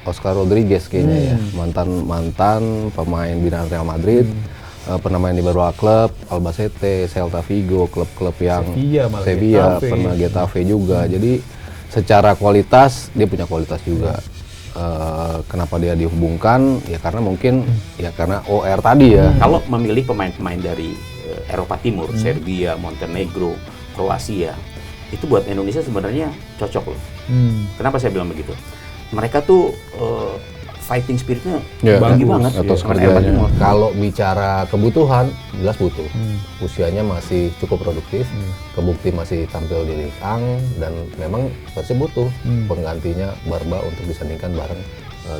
Oscar Rodriguez kayaknya ya, mantan pemain binaan Real Madrid, pernah main di beberapa klub, Albacete, Celta Vigo, klub-klub yang Sevilla, pernah Getafe juga. Jadi secara kualitas dia punya kualitas juga. Kenapa dia dihubungkan? Ya karena mungkin ya karena OR tadi ya. Kalau memilih pemain-pemain dari Eropa Timur, Serbia, Montenegro, Kroasia, itu buat Indonesia sebenarnya cocok loh. Kenapa saya bilang begitu? Mereka tuh fighting spiritnya tinggi banget. Atau kalau bicara kebutuhan, jelas butuh. Usianya masih cukup produktif, kebukti masih tampil di Ligue 1 dan memang Persib butuh penggantinya Barba untuk disandingkan bareng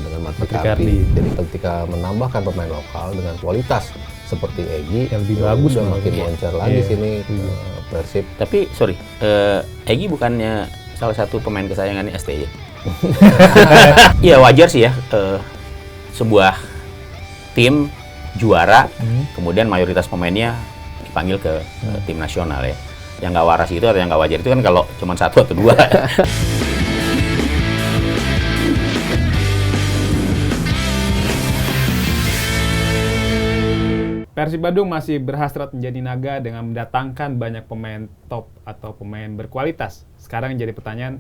dengan Matrikardi. Jadi ketika menambahkan pemain lokal dengan kualitas seperti Egy, yang lebih bagus makin moncer lagi sini Persib. Tapi Egy bukannya salah satu pemain kesayangan STY. Iya wajar sih ya, sebuah tim juara, kemudian mayoritas pemainnya dipanggil ke tim nasional ya. Yang nggak waras itu atau yang nggak wajar itu kan kalau cuma 1 atau 2. Persib Bandung masih berhasrat menjadi naga dengan mendatangkan banyak pemain top atau pemain berkualitas. Sekarang jadi pertanyaan,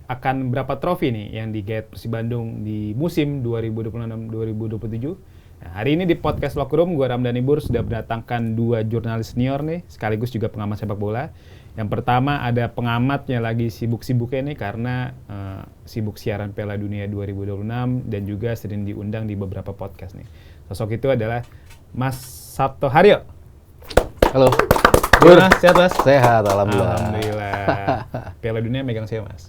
akan berapa trofi nih yang digait Persib Bandung di musim 2026-2027? Nah, hari ini di podcast Locker Room, gue Ramdhani Bur sudah mendatangkan 2 jurnalis senior nih, sekaligus juga pengamat sepak bola. Yang pertama ada pengamatnya lagi sibuk-sibuknya nih karena sibuk siaran Piala Dunia 2026 dan juga sering diundang di beberapa podcast nih. Sosok itu adalah Mas Sabto Haryo. Halo. Gimana? Sehat, Mas? Sehat, alhamdulillah. Alhamdulillah. Piala Dunia megang siapa, Mas?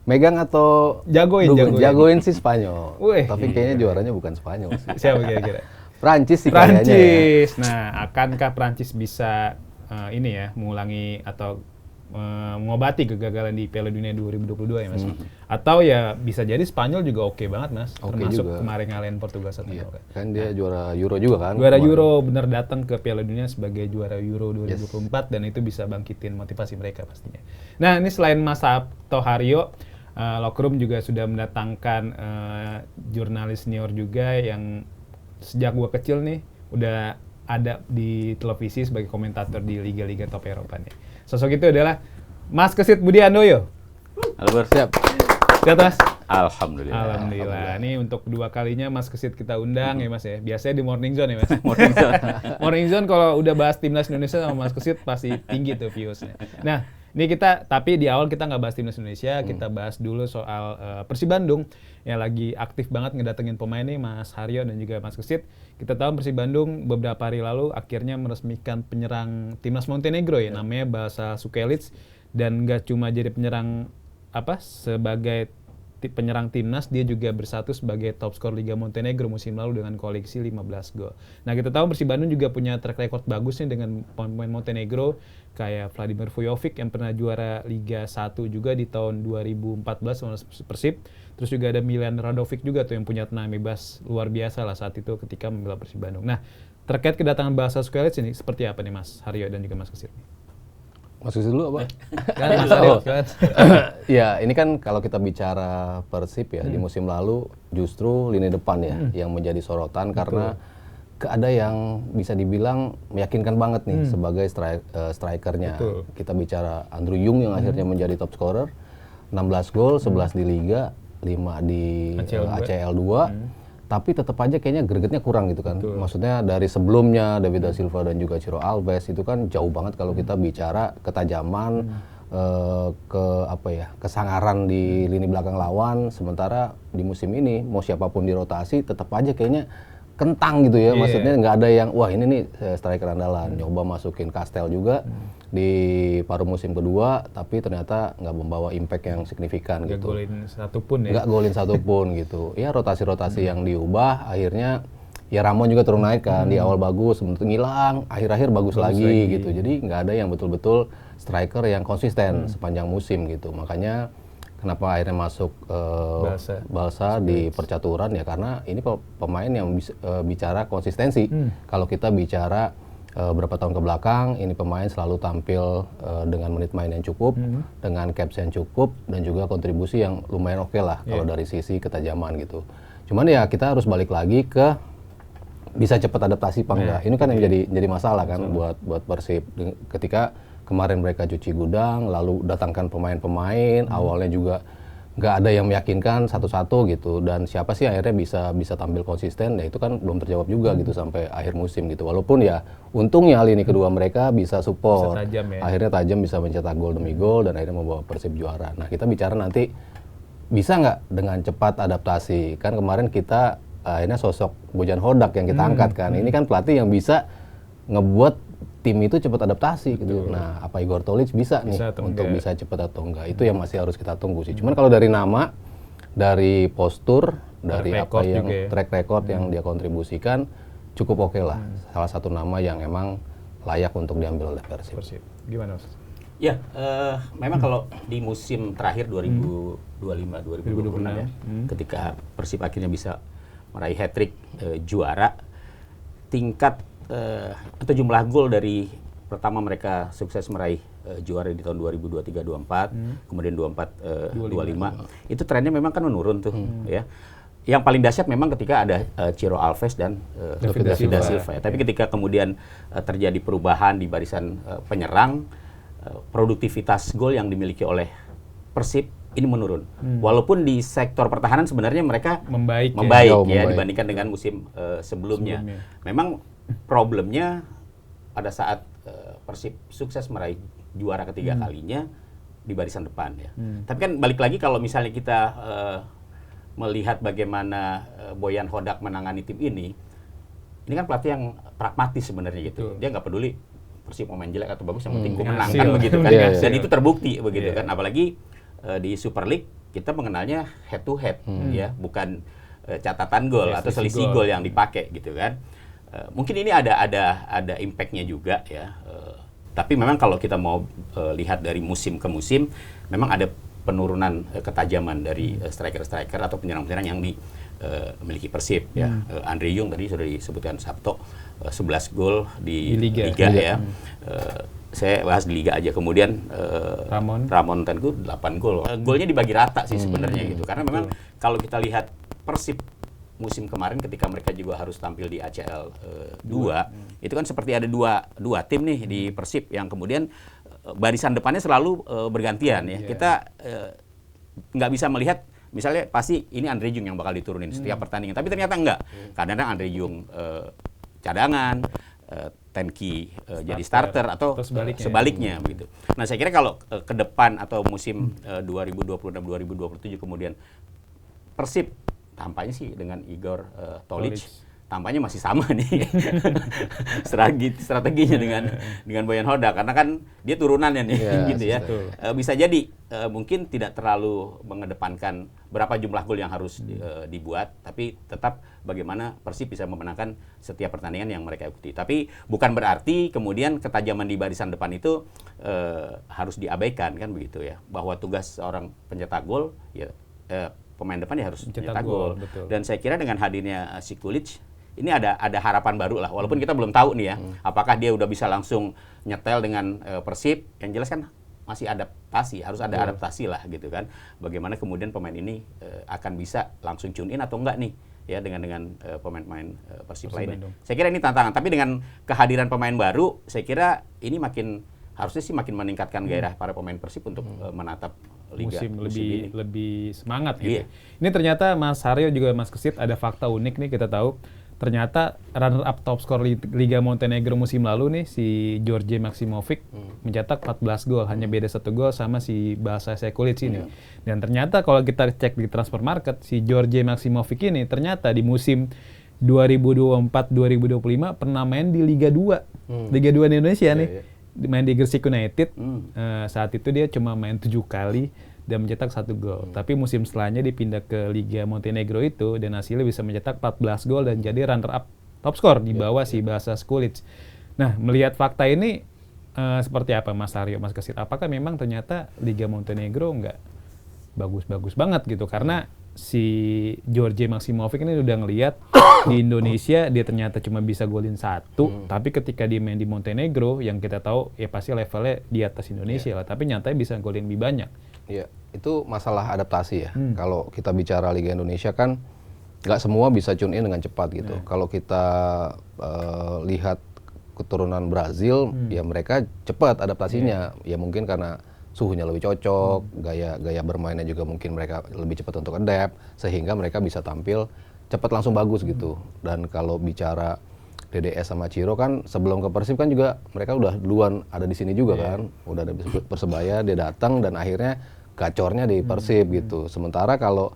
Megang atau jagoin sih Spanyol. Tapi kayaknya juaranya bukan Spanyol sih. Siapa kira-kira? Prancis sih kayaknya. Prancis. Nah, akankah Prancis bisa mengulangi atau mengobati kegagalan di Piala Dunia 2022 ya, Mas? Atau ya bisa jadi Spanyol juga oke banget, Mas. Termasuk juga kemarin ngalahin Portugal 1-0. Iya, kan dia juara Euro juga kan? Juara Euro, bener datang ke Piala Dunia sebagai juara Euro 2024 dan itu bisa bangkitin motivasi mereka pastinya. Nah, ini selain Mas Sabto Haryo, Locker Room juga sudah mendatangkan jurnalis senior juga yang sejak gua kecil nih udah ada di televisi sebagai komentator di liga-liga top Eropa nih. Sosok itu adalah Mas Kesit Budi Handoyo. Halo, Bur. Siap. Siap, Mas? Alhamdulillah. Ini untuk 2 kalinya Mas Kesit kita undang ya, Mas ya. Biasanya di Morning Zone ya, Mas. Morning Zone kalau udah bahas timnas Indonesia sama Mas Kesit pasti tinggi tuh viewsnya. Nah, ini tapi di awal kita nggak bahas timnas Indonesia, kita bahas dulu soal Persib Bandung yang lagi aktif banget ngedatengin pemain nih, Mas Haryo dan juga Mas Kesit. Kita tahu Persib Bandung beberapa hari lalu akhirnya meresmikan penyerang timnas Montenegro ya, namanya Balša Sukelic, dan nggak cuma jadi penyerang sebagai penyerang timnas, dia juga bersatu sebagai top skor Liga Montenegro musim lalu dengan koleksi 15 gol. Nah, kita tahu Persib Bandung juga punya track record bagus nih dengan pemain Montenegro kayak Vladimir Vujovic yang pernah juara Liga 1 juga di tahun 2014 sama Persib. Terus juga ada Milan Radovic juga tuh yang punya tendangan bebas luar biasa lah saat itu ketika membela Persib Bandung. Nah, terkait kedatangan Balša Sukelic ini seperti apa nih Mas Haryo dan juga Mas Kesit? Mas Kesit dulu apa? Mas Haryo, ya, ini kan kalau kita bicara Persib ya, di musim lalu justru lini depan ya yang menjadi sorotan karena ada yang bisa dibilang meyakinkan banget nih sebagai strikernya. Kita bicara Andrew Yung yang akhirnya menjadi top scorer, 16 gol, 11 di Liga, 5 di ACL 2. Tapi tetap aja kayaknya gregetnya kurang gitu kan. Maksudnya dari sebelumnya David da Silva dan juga Ciro Alves itu kan jauh banget kalau kita bicara ketajaman, kesangaran di lini belakang lawan. Sementara di musim ini mau siapapun dirotasi tetap aja kayaknya kentang gitu ya. Maksudnya nggak ada yang wah ini nih striker andalan. Nyoba masukin Kastel juga di paruh musim kedua, tapi ternyata nggak membawa impact yang signifikan gitu. Nggak golin satupun gitu. Ya rotasi-rotasi yang diubah, akhirnya ya Ramon juga turun naik kan. Di awal bagus, sebentar ngilang, akhir-akhir bagus lagi gitu. Jadi nggak ada yang betul-betul striker yang konsisten sepanjang musim gitu. Makanya kenapa akhirnya masuk Balša di percaturan ya karena ini pemain yang bicara konsistensi. Kalau kita bicara berapa tahun ke belakang ini pemain selalu tampil dengan menit main yang cukup, dengan caps yang cukup, dan juga kontribusi yang lumayan oke lah kalau dari sisi ketajaman gitu. Cuman ya kita harus balik lagi ke bisa cepat adaptasi apa enggak. Ini kan yang jadi masalah kan buat Persib. Ketika kemarin mereka cuci gudang, lalu datangkan pemain-pemain, awalnya juga nggak ada yang meyakinkan satu-satu gitu, dan siapa sih akhirnya bisa tampil konsisten, ya itu kan belum terjawab juga gitu sampai akhir musim gitu. Walaupun ya untungnya lini kedua mereka bisa support, Bisa tajam ya. akhirnya tajam, bisa mencetak gol demi gol dan akhirnya membawa Persib juara. Nah kita bicara nanti bisa nggak dengan cepat adaptasi, kan kemarin kita akhirnya sosok Bojan Hodak yang kita angkat kan, ini kan pelatih yang bisa ngebuat tim itu cepat adaptasi gitu. Nah, apa Igor Tolić bisa nih untuk bisa cepat atau enggak? Itu yang masih harus kita tunggu sih. Cuman kalau dari nama, dari postur, dari apa yang track record yang dia kontribusikan cukup oke lah. Salah satu nama yang emang layak untuk diambil oleh Persib. Gimana, Mas? Ya, memang kalau di musim terakhir 2025-2026 ya, ketika Persib akhirnya bisa meraih hat-trick juara, tingkat atau jumlah gol dari pertama mereka sukses meraih juara di tahun 2023-24, kemudian 24-25, itu trennya memang kan menurun tuh ya. Yang paling dahsyat memang ketika ada Ciro Alves dan David da Silva. Tapi ketika kemudian terjadi perubahan di barisan penyerang, produktivitas gol yang dimiliki oleh Persib ini menurun. Walaupun di sektor pertahanan sebenarnya mereka membaik ya dibandingkan dengan musim sebelumnya. Memang problemnya pada saat Persib sukses meraih juara ketiga kalinya di barisan depan ya. Tapi kan balik lagi kalau misalnya kita melihat bagaimana Bojan Hodak menangani tim ini kan pelatih yang pragmatis sebenarnya gitu. Dia nggak peduli Persib mau main jelek atau bagus, yang penting gue menang kan begitu kan. Dan itu terbukti begitu kan. Apalagi di Super League kita mengenalnya head to head ya, bukan catatan gol atau selisih gol yang dipakai gitu kan. Mungkin ini ada impact-nya juga ya. Tapi memang kalau kita mau lihat dari musim ke musim, memang ada penurunan ketajaman dari striker-striker atau penyerang-penyerang yang dimiliki Persib ya. Andre Jong tadi sudah disebutkan Sabto 11 gol di Liga ya. Saya bahas di Liga aja. Kemudian Ramon Tengku 8 gol. Golnya dibagi rata sih sebenarnya gitu. Karena memang kalau kita lihat Persib musim kemarin ketika mereka juga harus tampil di ACL 2, itu kan seperti ada dua tim nih di Persib yang kemudian barisan depannya selalu bergantian ya. Kita nggak bisa melihat misalnya pasti ini Andre Jong yang bakal diturunin setiap pertandingan, tapi ternyata enggak. Kadang-kadang Andre Jong cadangan, Tenki jadi starter atau sebaliknya begitu. Nah, saya kira kalau ke depan atau musim 2026-2027 kemudian Persib tampaknya sih dengan Igor Tolić tampaknya masih sama nih strateginya dengan Bojan Hodak, karena kan dia turunannya nih gitu ya. Bisa jadi mungkin tidak terlalu mengedepankan berapa jumlah gol yang harus dibuat, tapi tetap bagaimana Persib bisa memenangkan setiap pertandingan yang mereka ikuti. Tapi bukan berarti kemudian ketajaman di barisan depan itu harus diabaikan kan begitu ya, bahwa tugas seorang pencetak gol ya pemain depan ya harus mencetak gol. Dan saya kira dengan hadirnya Sikulic ini ada harapan baru lah, walaupun kita belum tahu nih ya apakah dia udah bisa langsung nyetel dengan Persib. Yang jelas kan masih adaptasi, harus ada adaptasi lah gitu kan, bagaimana kemudian pemain ini akan bisa langsung tune in atau enggak nih ya dengan pemain-pemain Persib lainnya. Saya kira ini tantangan, tapi dengan kehadiran pemain baru saya kira ini harusnya sih makin meningkatkan gairah para pemain Persib untuk menatap Liga musim lebih semangat gitu. Ini ternyata Mas Haryo juga Mas Kesit ada fakta unik nih, kita tahu ternyata runner up top skor Liga Montenegro musim lalu nih si Đorđe Maksimović mencetak 14 gol, hanya beda 1 gol sama si Balša Sekulic ini. Dan ternyata kalau kita cek di transfer market, si Đorđe Maksimović ini ternyata di musim 2024-2025 pernah main di Liga 2. Liga 2 di Indonesia nih. Main di Gresik United. Saat itu dia cuma main 7 kali dan mencetak 1 gol. Tapi musim setelahnya dipindah ke Liga Montenegro itu dan hasilnya bisa mencetak 14 gol dan jadi runner up top skor di bawah si Balša Sekulic. Nah, melihat fakta ini seperti apa Mas Haryo, Mas Kesit? Apakah memang ternyata Liga Montenegro nggak bagus-bagus banget gitu? Karena si Đorđe Maksimović ini udah ngelihat di Indonesia dia ternyata cuma bisa golin 1, tapi ketika dia main di Montenegro yang kita tahu ya pasti levelnya di atas Indonesia lah, tapi nyatanya bisa golin lebih banyak. Iya, itu masalah adaptasi ya. Kalau kita bicara Liga Indonesia kan nggak semua bisa tune in dengan cepat gitu. Kalau kita lihat keturunan Brazil, ya mereka cepat adaptasinya. Ya mungkin karena suhunya lebih cocok, gaya bermainnya juga mungkin mereka lebih cepat untuk adapt, sehingga mereka bisa tampil cepat langsung bagus gitu. Dan kalau bicara DDS sama Ciro kan sebelum ke Persib kan juga mereka udah duluan ada di sini juga kan, udah ada Persebaya, dia datang dan akhirnya gacornya di Persib gitu. Sementara kalau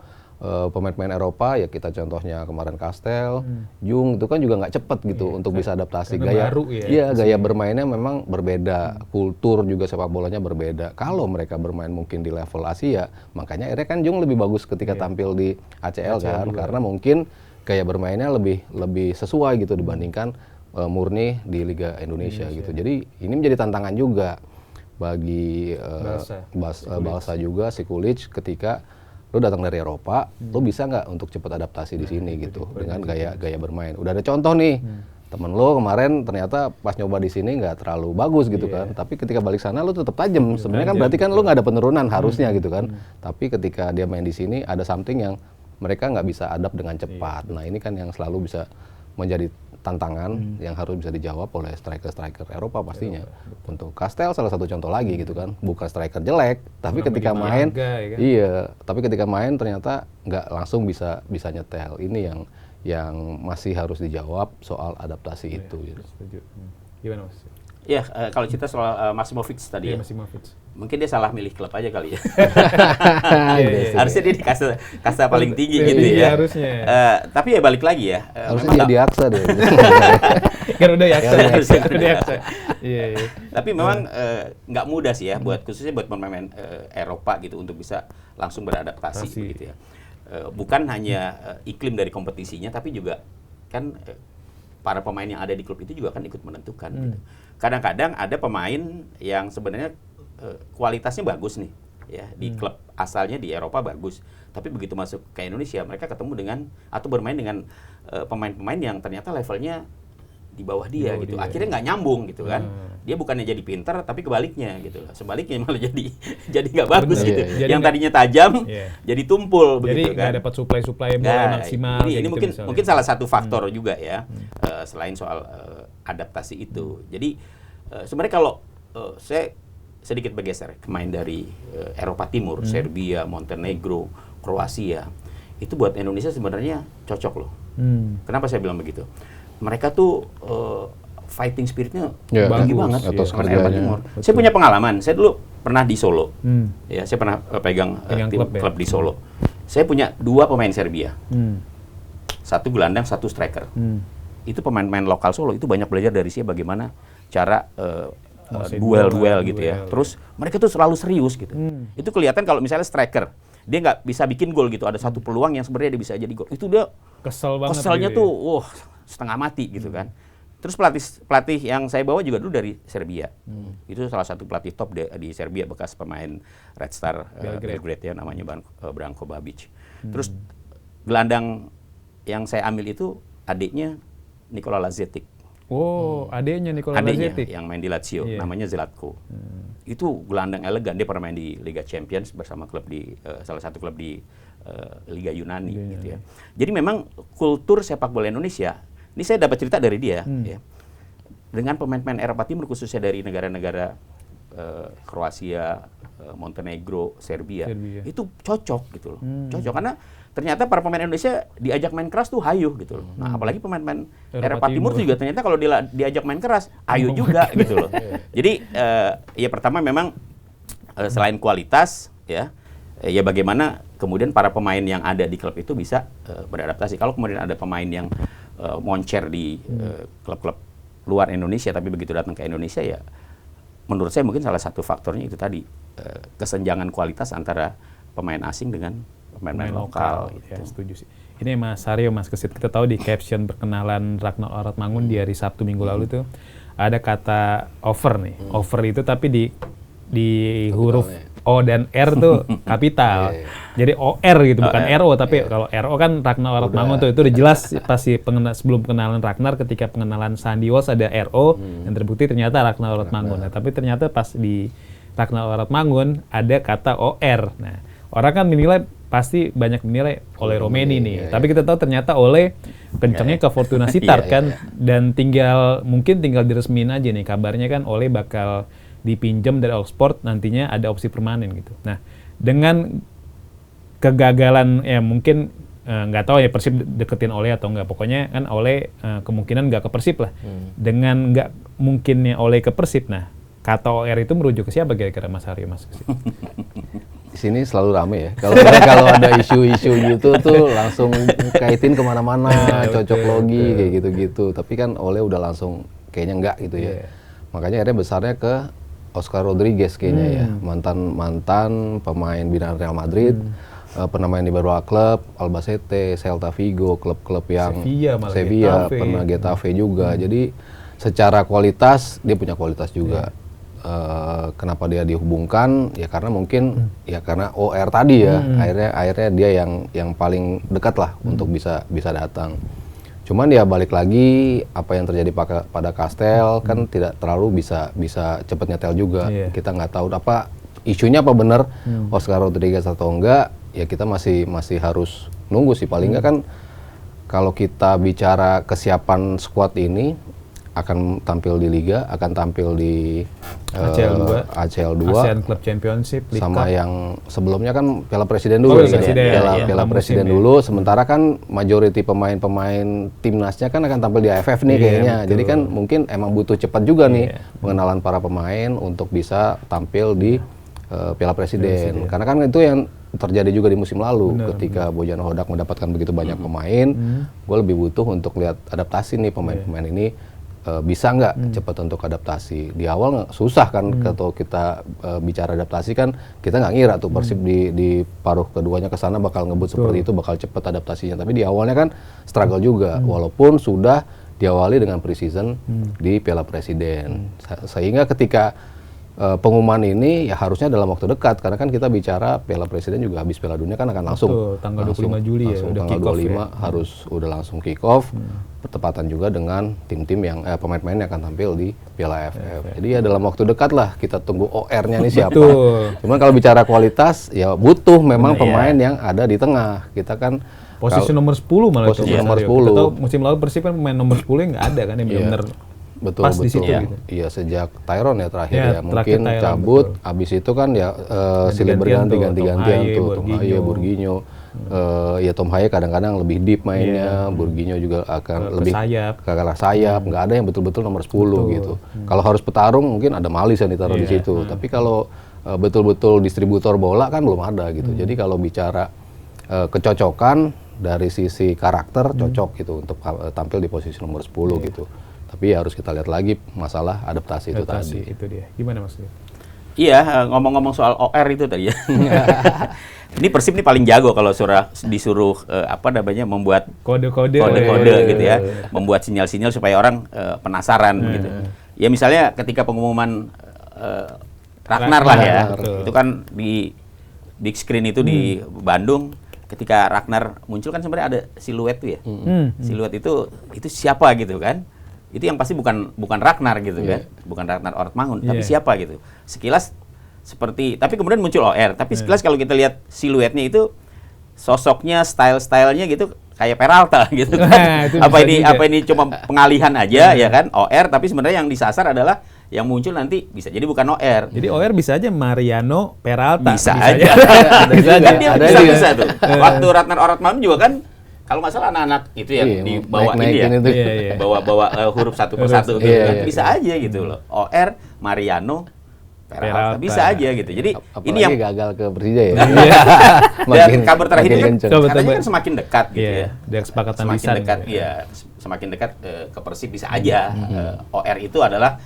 pemain-pemain Eropa ya kita contohnya kemarin Kastel, Jung itu kan juga nggak cepet gitu untuk bisa adaptasi. Gaya baru ya. Gaya bermainnya memang berbeda, kultur juga sepak bolanya berbeda. Kalau mereka bermain mungkin di level Asia, makanya akhirnya kan Jung lebih bagus ketika tampil di ACL kan, karena mungkin gaya bermainnya lebih sesuai gitu dibandingkan murni di Liga Indonesia gitu. Jadi ini menjadi tantangan juga bagi Balsa juga si Kulic ketika lu datang dari Eropa, lu bisa nggak untuk cepat adaptasi di sini gitu dengan gaya bermain. Udah ada contoh nih, temen lu kemarin ternyata pas nyoba di sini nggak terlalu bagus gitu kan, tapi ketika balik sana lu tetap tajam. Sebenarnya kan berarti kan lu nggak ada penurunan harusnya gitu kan, tapi ketika dia main di sini ada something yang mereka nggak bisa adapt dengan cepat. Nah ini kan yang selalu bisa menjadi tantangan yang harus bisa dijawab oleh striker-striker Eropa pastinya. Untuk Kastel salah satu contoh lagi gitu kan, bukan striker jelek, tapi ketika main, tapi ketika main ternyata nggak langsung bisa nyetel. Ini yang masih harus dijawab soal adaptasi itu. Gitu. Setuju. Gimana Mas? Ya, kalau cerita soal Maksimovic tadi ya, mungkin dia salah milih klub aja kali ya. Harusnya dia di kasta paling tinggi gitu ya. Harusnya. Tapi ya balik lagi ya. Harusnya dia di Aksa deh. Garuda Yaksa. Iya. Tapi memang nggak mudah sih ya, khususnya buat pemain Eropa gitu untuk bisa langsung beradaptasi gitu ya. Bukan hanya iklim dari kompetisinya, tapi juga kan para pemain yang ada di klub itu juga kan ikut menentukan. Gitu. Kadang-kadang ada pemain yang sebenarnya kualitasnya bagus nih, ya di klub asalnya di Eropa bagus, tapi begitu masuk ke Indonesia mereka ketemu dengan atau bermain dengan pemain-pemain yang ternyata levelnya di bawah dia gitu. Akhirnya nggak nyambung gitu kan. Dia bukannya jadi pintar tapi kebaliknya gitu. Sebaliknya malah jadi nggak bagus gitu. Yang tadinya tajam jadi tumpul begitu kan. Jadi nggak dapat supply bola maksimal. Ini mungkin salah satu faktor juga ya. Selain soal adaptasi itu. Jadi sebenarnya kalau saya sedikit bergeser main dari Eropa Timur, Serbia, Montenegro, Kroasia, itu buat Indonesia sebenarnya cocok loh. Kenapa saya bilang begitu? Mereka tuh fighting spiritnya tinggi banget sama Eropa Timur. Saya punya pengalaman. Saya dulu pernah di Solo. Ya, saya pernah pegang klub di Solo. Saya punya 2 pemain Serbia. 1 gelandang, 1 striker. Itu pemain-pemain lokal Solo itu banyak belajar dari saya bagaimana cara duel gitu ya. Terus mereka tuh selalu serius gitu. Itu kelihatan kalau misalnya striker dia nggak bisa bikin gol gitu, ada satu peluang yang sebenarnya dia bisa jadi gol. Itu dia keselnya tuh, setengah mati gitu kan. Terus pelatih yang saya bawa juga dulu dari Serbia. Itu salah satu pelatih top di Serbia, bekas pemain Red Star Belgrade ya, namanya Branko Babic. Terus gelandang yang saya ambil itu adiknya Nikola Lazetic. Adiknya Nikola Lazetic yang main di Lazio, namanya Zlatko. Itu gelandang elegan, dia pernah main di Liga Champions bersama klub di salah satu klub di Liga Yunani gitu ya. Jadi memang kultur sepak bola Indonesia, ini saya dapat cerita dari dia ya. Dengan pemain-pemain Eropa Timur khususnya dari negara-negara Kroasia, Montenegro, Serbia, itu cocok gitu loh. Cocok karena ternyata para pemain Indonesia diajak main keras tuh hayu gitu loh. Nah, apalagi pemain-pemain Eropa Timur juga ternyata kalau diajak main keras hayu juga gitu loh. Jadi ya pertama memang selain kualitas ya bagaimana kemudian para pemain yang ada di klub itu bisa beradaptasi. Kalau kemudian ada pemain yang moncer di klub-klub luar Indonesia tapi begitu datang ke Indonesia ya menurut saya mungkin salah satu faktornya itu tadi kesenjangan kualitas antara pemain asing dengan pemain lokal gitu. Ya, setuju sih. Ini Mas Aryo, Mas Kesit, kita tahu di caption perkenalan Ragnar Oratmangun di hari Sabtu minggu lalu tuh ada kata over nih. Over itu tapi di huruf O dan R tuh kapital. Iya. Jadi OR gitu, bukan OR. RO, tapi kalau RO kan Ragnar Ortmangun tuh, itu udah jelas pasti sebelum pengenalan Ragnar, ketika pengenalan Sandy Walsh ada RO, yang terbukti ternyata Ragnar Ortmangun. Nah, tapi ternyata pas di Ragnar Ortmangun ada kata OR. Nah, orang kan menilai, pasti banyak menilai oleh Romeni nih. Tapi kita tahu ternyata oleh kencangnya ke Fortuna Sittard kan, dan mungkin tinggal diresmiin aja nih kabarnya kan, oleh bakal dipinjam dari Oxford, nantinya ada opsi permanen gitu. Nah, dengan kegagalan ya mungkin nggak tahu ya Persib deketin Ole atau nggak, pokoknya kan Ole kemungkinan nggak ke Persib lah. Dengan nggak mungkinnya Ole ke Persib, nah kata OR itu merujuk ke siapa kira-kira Mas Haryo, Mas? Di sini selalu rame ya. Kalau ada isu-isu gitu tuh langsung kaitin kemana-mana, cocok logi kayak gitu-gitu. Tapi kan Ole udah langsung kayaknya enggak gitu ya. Makanya akhirnya besarnya ke Oscar Rodriguez kayaknya ya, mantan pemain binaan Real Madrid, pernah main di beberapa klub, Albacete, Celta Vigo, klub-klub yang Sevilla, pernah Getafe juga. Jadi secara kualitas dia punya kualitas juga. Kenapa dia dihubungkan? Ya karena mungkin ya karena OR tadi ya. Akhirnya dia yang paling dekat lah untuk bisa datang. Cuman ya balik lagi apa yang terjadi pada Kastel kan tidak terlalu bisa cepat nyetel juga. Kita nggak tahu apa isunya apa benar Oscar Rodriguez atau enggak. Ya kita masih harus nunggu sih, paling nggak kan kalau kita bicara kesiapan squad ini akan tampil di Liga, akan tampil di ACL 2, ASEAN Club Championship, League sama Cup. yang sebelumnya kan Piala Presiden dulu, Piala Presiden dulu. Sementara kan majority pemain timnasnya kan akan tampil di AFF nih kayaknya. Betul. Jadi kan mungkin emang butuh cepat juga nih pengenalan para pemain untuk bisa tampil di Piala Presiden. Karena kan itu yang terjadi juga di musim lalu ketika Bojan Hodak mendapatkan begitu banyak pemain. Gue lebih butuh untuk lihat adaptasi nih pemain-pemain ini. Bisa nggak cepat untuk adaptasi. Di awal susah kan kalau kita bicara adaptasi kan kita nggak ngira tuh Persib di paruh keduanya ke sana bakal ngebut seperti itu, bakal cepat adaptasinya. Tapi di awalnya kan struggle juga walaupun sudah diawali dengan pre-season di Piala Presiden. Sehingga ketika pengumuman ini ya harusnya dalam waktu dekat, karena kan kita bicara Piala Presiden juga habis Piala Dunia kan akan langsung tanggal 25 Juli ya, udah tanggal 25 ya. harus udah langsung kick off, bertepatan juga dengan tim-tim yang pemain-pemain yang akan tampil di Piala AFF. Jadi ya dalam waktu dekat lah kita tunggu OR-nya nih siapa. Cuman kalau bicara kualitas ya butuh memang pemain yang ada di tengah. Kita kan posisi nomor 10 malah posisi nomor 10. Kita tahu musim lalu Persib kan pemain nomor 10 yang nggak ada kan yang benar. Betul. Di situ, gitu. Iya, sejak Tyron ya terakhir ya mungkin Tyron, cabut, abis itu kan ya silih berganti ganti-gantian tuh, Tom Haye, Bourguigno, ya Tom Haye kadang-kadang lebih deep mainnya, Bourguigno juga akan lebih ke arah sayap, nggak ada yang betul-betul nomor 10 gitu. Kalau harus petarung mungkin ada Malis yang ditaruh di situ, tapi kalau betul-betul distributor bola kan belum ada gitu. Jadi kalau bicara kecocokan dari sisi karakter cocok gitu untuk tampil di posisi nomor 10 gitu. Tapi ya harus kita lihat lagi masalah adaptasi itu tadi. Itu dia. Gimana maksudnya? Iya, ngomong-ngomong soal OR itu tadi ya. Ini Persib nih paling jago kalau disuruh membuat kode-kode gitu ya, membuat sinyal-sinyal supaya orang penasaran gitu. Ya misalnya ketika pengumuman Ragnar lah ya, itu kan di big screen itu di Bandung. Ketika Ragnar muncul kan sebenarnya ada siluet tuh ya. Siluet itu siapa gitu kan? Itu yang pasti bukan Ragnar gitu kan, bukan Ragnar Ortmangun, tapi siapa gitu. Sekilas seperti, tapi kemudian muncul OR, tapi sekilas kalau kita lihat siluetnya itu sosoknya, stylenya gitu kayak Peralta gitu kan. Apa ini cuma pengalihan aja ya kan, OR, tapi sebenarnya yang disasar adalah yang muncul nanti bisa jadi bukan OR. Jadi OR bisa aja Mariano Peralta. Bisa aja. Bisa tuh. Waktu Ragnar Ortmangun juga kan, kalau nggak salah anak-anak itu yang dibawa ini ya, bawa huruf satu persatu gitu kan, bisa aja gitu loh. OR, Mariano, Peralta, bisa aja gitu. Jadi apalagi ini yang gagal ke Persija ya. Dan kabar terakhir ini kan katanya kan semakin dekat gitu ya. Dari kesepakatan semakin dekat, semakin dekat ke Persib bisa aja. OR itu adalah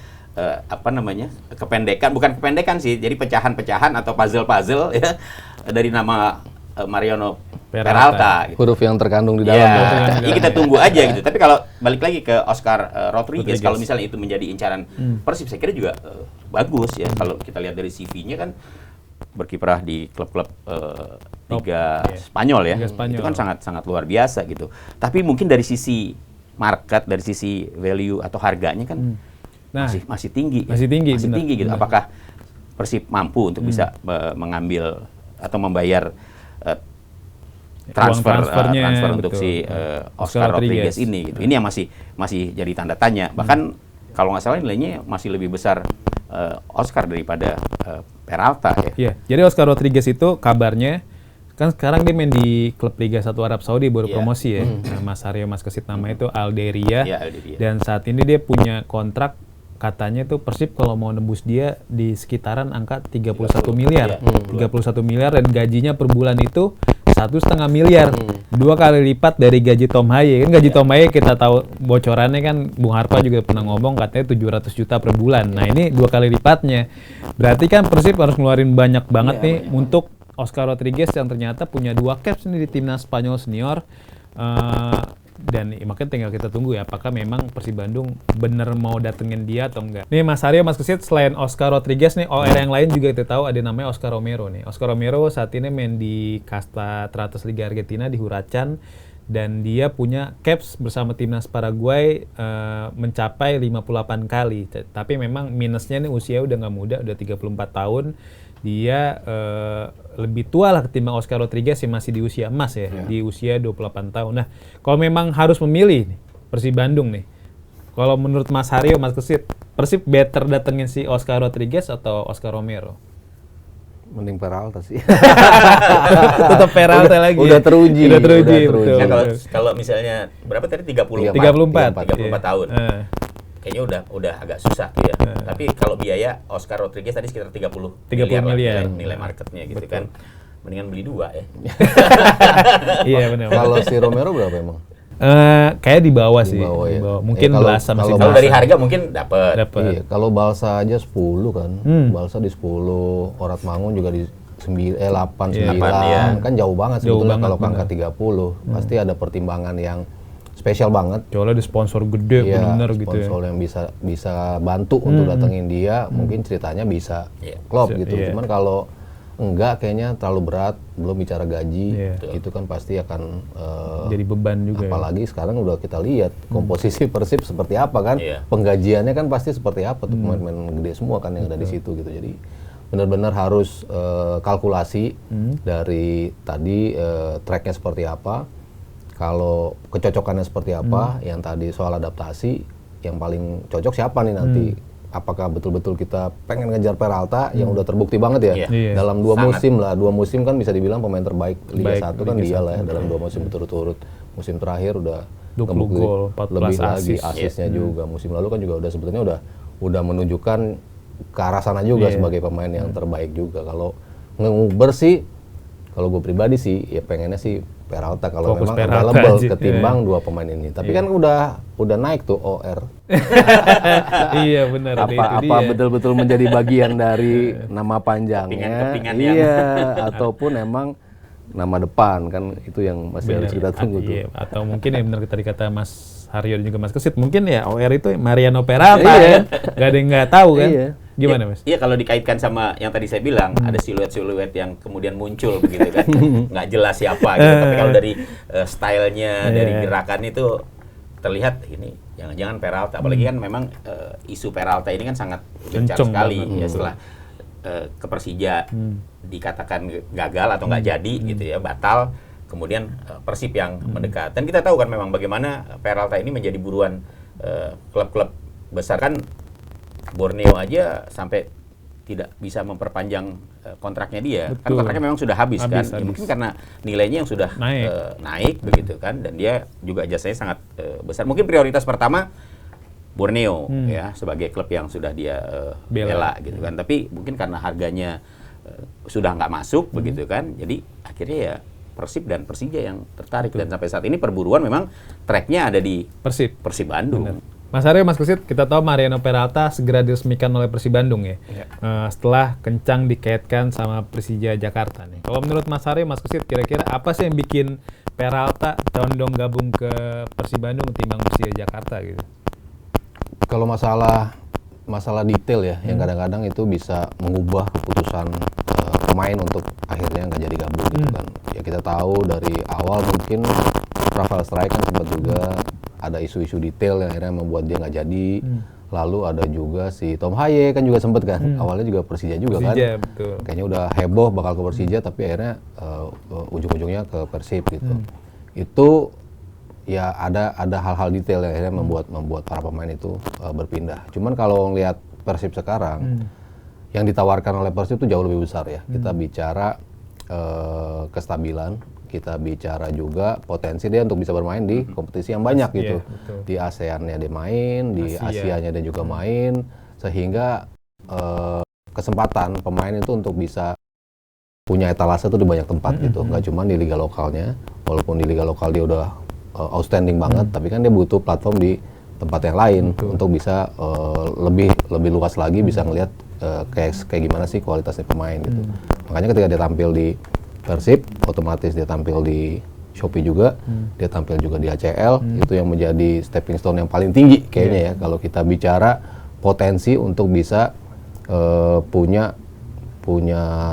kependekan, bukan kependekan sih, jadi pecahan-pecahan atau puzzle-puzzle ya dari nama Mariano Peralta gitu. Huruf yang terkandung di dalam. Ini kita tunggu aja gitu. Tapi kalau balik lagi ke Oscar Rodriguez, kalau misalnya itu menjadi incaran Persib, saya kira juga bagus ya. Kalau kita lihat dari CV-nya kan berkiprah di klub-klub Liga Spanyol ya. Liga Spanyol. Itu kan sangat luar biasa gitu. Tapi mungkin dari sisi market, dari sisi value atau harganya kan masih tinggi. Masih tinggi, masih benar, tinggi gitu. benar. Apakah Persib mampu untuk bisa mengambil atau membayar transfer untuk betul. si Oscar Rodriguez ini gitu. Ini yang masih jadi tanda tanya. Bahkan kalau nggak salah nilainya masih lebih besar Oscar daripada Peralta ya. Iya, jadi Oscar Rodriguez itu kabarnya kan sekarang dia main di klub Liga 1 Arab Saudi baru promosi ya. Nah, Mas Haryo Mas Kesit nama itu Alderia. Iya, Alderia. Dan saat ini dia punya kontrak katanya tuh Persib kalau mau nembus dia di sekitaran angka 31 miliar. 31 miliar dan gajinya per bulan itu 1,5 miliar. 2 kali lipat dari gaji Tom Haye. Kan gaji Tom Haye kita tahu bocorannya kan Bung Harpa juga pernah ngomong katanya 700 juta per bulan. Nah, ini 2 kali lipatnya. Berarti kan Persib harus ngeluarin banyak banget nih untuk Oscar Rodriguez yang ternyata punya 2 caps nih di timnas Spanyol senior. Dan makanya tinggal kita tunggu ya apakah memang Persib Bandung bener mau datengin dia atau enggak. Nih Mas Haryo, Mas Kesit, selain Oscar Rodriguez nih OR yang lain juga kita tahu ada namanya Oscar Romero nih. Oscar Romero saat ini main di Casta Teratas Liga Argentina di Huracan dan dia punya caps bersama timnas Paraguay mencapai 58 kali. Tapi memang minusnya nih usia udah nggak muda, udah 34 tahun. Dia lebih tua lah ketimbang Oscar Rodriguez yang masih di usia emas ya, di usia 28 tahun. Nah, kalau memang harus memilih nih, Persib Bandung nih, kalau menurut Mas Haryo, Mas Kesit, Persib better datengin si Oscar Rodriguez atau Oscar Romero? Mending Peralta sih. Tetap Peralta lagi. Udah teruji. Betul. Nah, kalau misalnya berapa tadi 34 tahun. Kayaknya udah agak susah ya. Tapi kalau biaya Oscar Rodriguez tadi sekitar 30 miliar. Nilai marketnya gitu kan. Mendingan beli 2 ya. Iya benar. Kalau si Romero berapa emang? Kayak di bawah sih. Bawah, ya. Di bawah. Mungkin kalau- belasan masih. Kalau dari harga mungkin dapat. Iya, kalau Balsa aja 10 kan. Balsa di 10, Orat Mangun juga di 8, 9. Kan jauh banget sebetulnya banget, kalau ke angka 30. Pasti ada pertimbangan yang spesial banget. Soalnya di sponsor gede bener gitu ya. Sponsor yang bisa bantu untuk datengin dia, mungkin ceritanya bisa klop gitu. Cuman kalau enggak kayaknya terlalu berat, belum bicara gaji, itu kan pasti akan Jadi beban juga. apalagi sekarang udah kita lihat komposisi Persib seperti apa kan, penggajiannya kan pasti seperti apa tuh pemain-pemain gede semua kan yang ada di situ gitu. Jadi benar-benar harus kalkulasi dari tadi tracknya seperti apa. Kalau kecocokannya seperti apa, yang tadi soal adaptasi, yang paling cocok siapa nih nanti? Apakah betul-betul kita pengen ngejar Peralta yang udah terbukti banget ya? Dalam 2 musim lah, 2 musim kan bisa dibilang pemain terbaik Liga 1 kan dia lah ya, dalam 2 musim berturut-turut. Musim terakhir udah 20 gol, 14 lebih lagi assist. asisnya juga. Musim lalu kan juga udah sebetulnya udah menunjukkan ke arah sana juga sebagai pemain yang terbaik juga. Kalau nguber sih, kalau gue pribadi sih ya pengennya sih Peralta kalau Fokus memang Peralta available aja. ketimbang 2 pemain ini. Tapi kan udah naik tuh OR. Iya benar. Apa betul-betul menjadi bagian dari nama panjangnya? Kepingan-kepingan Iya, ataupun emang nama depan kan itu yang masih harus kita tunggu tuh. Iya, atau mungkin ya benar tadi kata Mas Haryo dan juga Mas Kesit, mungkin ya OR itu Mariano Peralta kan, gak ada yang nggak tahu kan. Gimana Mas? Iya, kalau dikaitkan sama yang tadi saya bilang, ada siluet-siluet yang kemudian muncul begitu kan, nggak jelas siapa gitu. Tapi kalau dari stylenya, dari gerakan itu terlihat ini jangan-jangan Peralta. Apalagi kan memang isu Peralta ini kan sangat gencar Kenceng sekali banget. ya setelah ke Persija dikatakan gagal atau nggak jadi gitu ya, batal. Kemudian Persib yang mendekat. Dan kita tahu kan memang bagaimana Peralta ini menjadi buruan klub-klub besar kan. Borneo aja sampai tidak bisa memperpanjang kontraknya dia. Kan kontraknya memang sudah habis kan. Ya, mungkin karena nilainya yang sudah naik begitu kan, dan dia juga jasanya sangat besar. Mungkin prioritas pertama Borneo ya sebagai klub yang sudah dia bela gitu kan. Tapi mungkin karena harganya sudah nggak masuk begitu kan. Jadi akhirnya ya Persib dan Persija yang tertarik. Dan sampai saat ini perburuan memang tracknya ada di Persib Bandung. Mas Haryo, Mas Kesit, kita tahu Mariano Peralta segera diresmikan oleh Persib Bandung ya. Setelah kencang dikaitkan sama Persija Jakarta nih. Kalau menurut Mas Haryo, Mas Kesit, kira-kira apa sih yang bikin Peralta condong gabung ke Persib Bandung ketimbang Persija Jakarta gitu? Kalau masalah detail ya, yang kadang-kadang itu bisa mengubah keputusan pemain untuk akhirnya nggak jadi gabung gitu kan. Ya kita tahu dari awal mungkin Rafael Struijk kan sempat juga ada isu-isu detail yang akhirnya membuat dia nggak jadi. Lalu ada juga si Tom Haye kan juga sempet kan, awalnya juga Persija juga kan. Betul. Kayaknya udah heboh bakal ke Persija, tapi akhirnya ujung-ujungnya ke Persib gitu. Itu ya ada hal-hal detail yang akhirnya membuat para pemain itu berpindah. Cuman kalau ngelihat Persib sekarang, yang ditawarkan oleh Persib itu jauh lebih besar ya. Kita bicara kestabilan, kita bicara juga potensi dia untuk bisa bermain di kompetisi yang banyak gitu. Di ASEAN-nya dia main, di Asia-nya dia juga main, sehingga kesempatan pemain itu untuk bisa punya etalase itu di banyak tempat gitu. Nggak cuma di liga lokalnya, walaupun di liga lokal dia udah outstanding banget, tapi kan dia butuh platform di tempat yang lain untuk bisa lebih luas lagi, bisa ngelihat kayak gimana sih kualitasnya pemain gitu. Makanya ketika dia tampil di Persib, otomatis dia tampil di Shopee juga, dia tampil juga di ACL, itu yang menjadi stepping stone yang paling tinggi kayaknya ya, kalau kita bicara potensi untuk bisa punya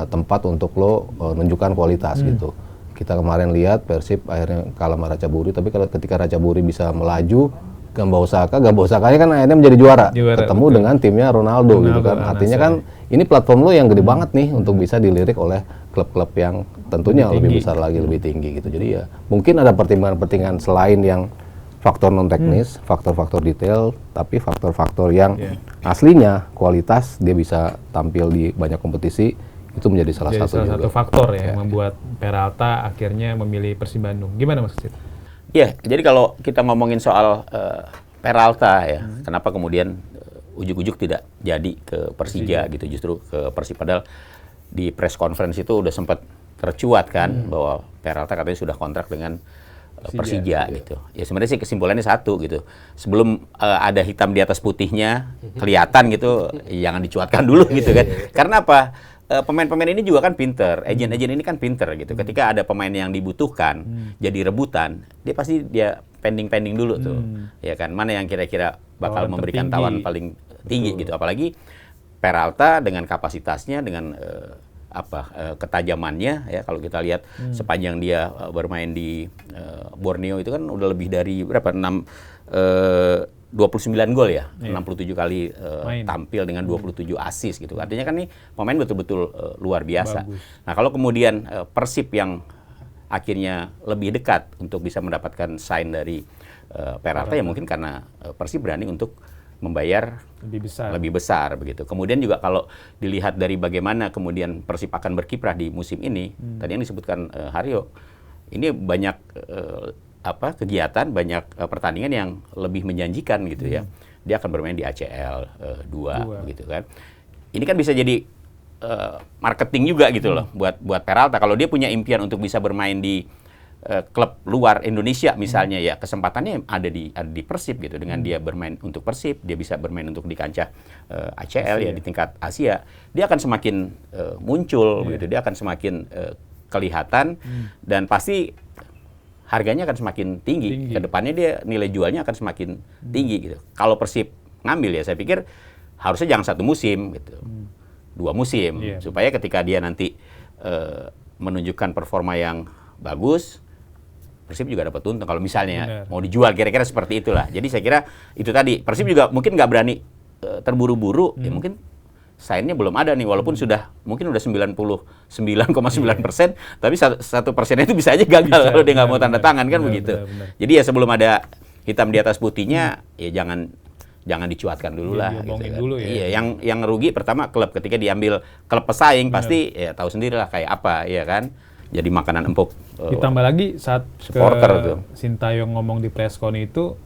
tempat untuk lo menunjukkan kualitas gitu. Kita kemarin lihat Persib akhirnya kalah sama Ratchaburi, tapi ketika Ratchaburi bisa melaju, Gamba Osaka-nya kan akhirnya menjadi juara ketemu dengan timnya Ronaldo gitu kan. Artinya kan ini platform lo yang gede banget nih untuk bisa dilirik oleh klub-klub yang tentunya lebih besar lagi, lebih tinggi gitu. Jadi ya mungkin ada pertimbangan-pertimbangan selain yang faktor non teknis, faktor-faktor detail, tapi faktor-faktor yang aslinya kualitas dia bisa tampil di banyak kompetisi, itu menjadi salah satu faktor ya yang membuat Peralta akhirnya memilih Persib Bandung. Gimana Mas Kesit? Ya, jadi kalau kita ngomongin soal Peralta ya, kenapa kemudian ujuk-ujuk tidak jadi ke Persija gitu, justru ke Persib, padahal di press conference itu udah sempat tercuat kan bahwa Peralta katanya sudah kontrak dengan Persija gitu. Ya sebenarnya sih kesimpulannya satu gitu. Sebelum ada hitam di atas putihnya kelihatan gitu, jangan dicuatkan dulu gitu kan. Karena apa? Pemain-pemain ini juga kan pinter, agen-agen ini kan pinter gitu. Ketika ada pemain yang dibutuhkan, jadi rebutan, dia pasti pending dulu tuh, ya kan. Mana yang kira-kira bakal memberikan tawaran paling tinggi gitu. Apalagi Peralta dengan kapasitasnya, dengan ketajamannya ya. Kalau kita lihat sepanjang dia bermain di Borneo itu kan udah lebih dari berapa 29 gol ya, 67 kali tampil dengan 27 assist gitu. Artinya kan nih pemain betul-betul luar biasa. Bagus. Nah kalau kemudian Persib yang akhirnya lebih dekat untuk bisa mendapatkan sign dari Peralta ya mungkin karena Persib berani untuk membayar lebih besar begitu. Kemudian juga kalau dilihat dari bagaimana kemudian Persib akan berkiprah di musim ini, tadi yang disebutkan Haryo, ini banyak kegiatan, banyak pertandingan yang lebih menjanjikan gitu ya. Dia akan bermain di ACL 2 gitu kan. Ini kan bisa jadi marketing juga gitu loh buat Peralta. Kalau dia punya impian untuk bisa bermain di klub luar Indonesia misalnya ya, kesempatannya ada di Persib gitu. Dengan dia bermain untuk Persib, dia bisa bermain untuk di kancah ACL ya, di tingkat Asia. Dia akan semakin muncul gitu. Dia akan semakin kelihatan dan pasti harganya akan semakin tinggi. Kedepannya dia nilai jualnya akan semakin tinggi gitu. Kalau Persib ngambil ya, saya pikir harusnya jangan 1 musim gitu, 2 musim supaya ketika dia nanti menunjukkan performa yang bagus, Persib juga dapat untung. Kalau misalnya mau dijual, kira-kira seperti itulah. Jadi saya kira itu tadi Persib juga mungkin nggak berani terburu-buru. Ya mungkin sign-nya belum ada nih, walaupun mungkin udah 99,9%, tapi 1%-nya itu bisa aja gagal kalau dia nggak mau tanda tangan kan begitu. Jadi ya sebelum ada hitam di atas putihnya, ya jangan dicuatkan dulu lah. Gitu kan. Dulu ya. Iya, yang rugi pertama klub, ketika diambil klub pesaing pasti ya tahu sendiri lah kayak apa, ya kan. Jadi makanan empuk. Ditambah lagi saat supporter Sintayong ngomong di preskon itu,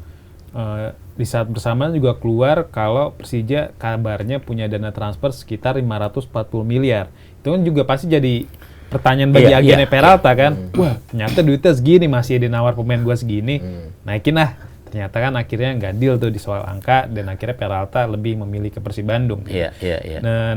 di saat bersamaan juga keluar kalau Persija kabarnya punya dana transfer sekitar 540 miliar. Itu kan juga pasti jadi pertanyaan bagi agennya Peralta kan. Wah, ternyata duitnya segini, masih dinawar pemain gua segini. Naikin lah. Ternyata kan akhirnya nggak deal tuh di soal angka, dan akhirnya Peralta lebih memilih ke Persib Bandung. Iya.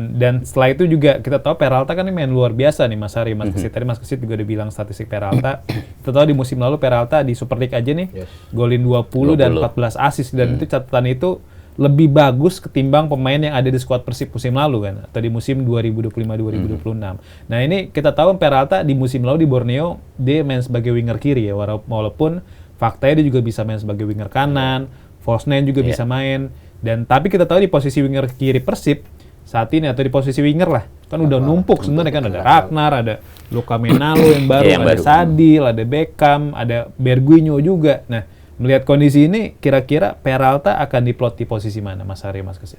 Dan setelah itu juga kita tahu Peralta kan ini main luar biasa nih Mas Hari, Mas Kesit. Tadi Mas Kesit juga udah bilang statistik Peralta. Kita tahu di musim lalu Peralta di Super League aja nih golin 20 dan 14 assist, dan itu catatan itu lebih bagus ketimbang pemain yang ada di skuad Persib musim lalu kan, atau di musim 2025-2026. Nah ini kita tahu Peralta di musim lalu di Borneo dia main sebagai winger kiri ya, walaupun faktanya dia juga bisa main sebagai winger kanan, false nine juga bisa main. Dan tapi kita tahu di posisi winger kiri Persib saat ini atau di posisi winger lah kan udah numpuk sebenarnya kan, ada Ragnar, ada Luka Menalo yang baru, ada Sadil, ada Beckham, ada Berguinho juga. Nah melihat kondisi ini, kira-kira Peralta akan diplot di posisi mana, Mas Hari, Mas Kesit?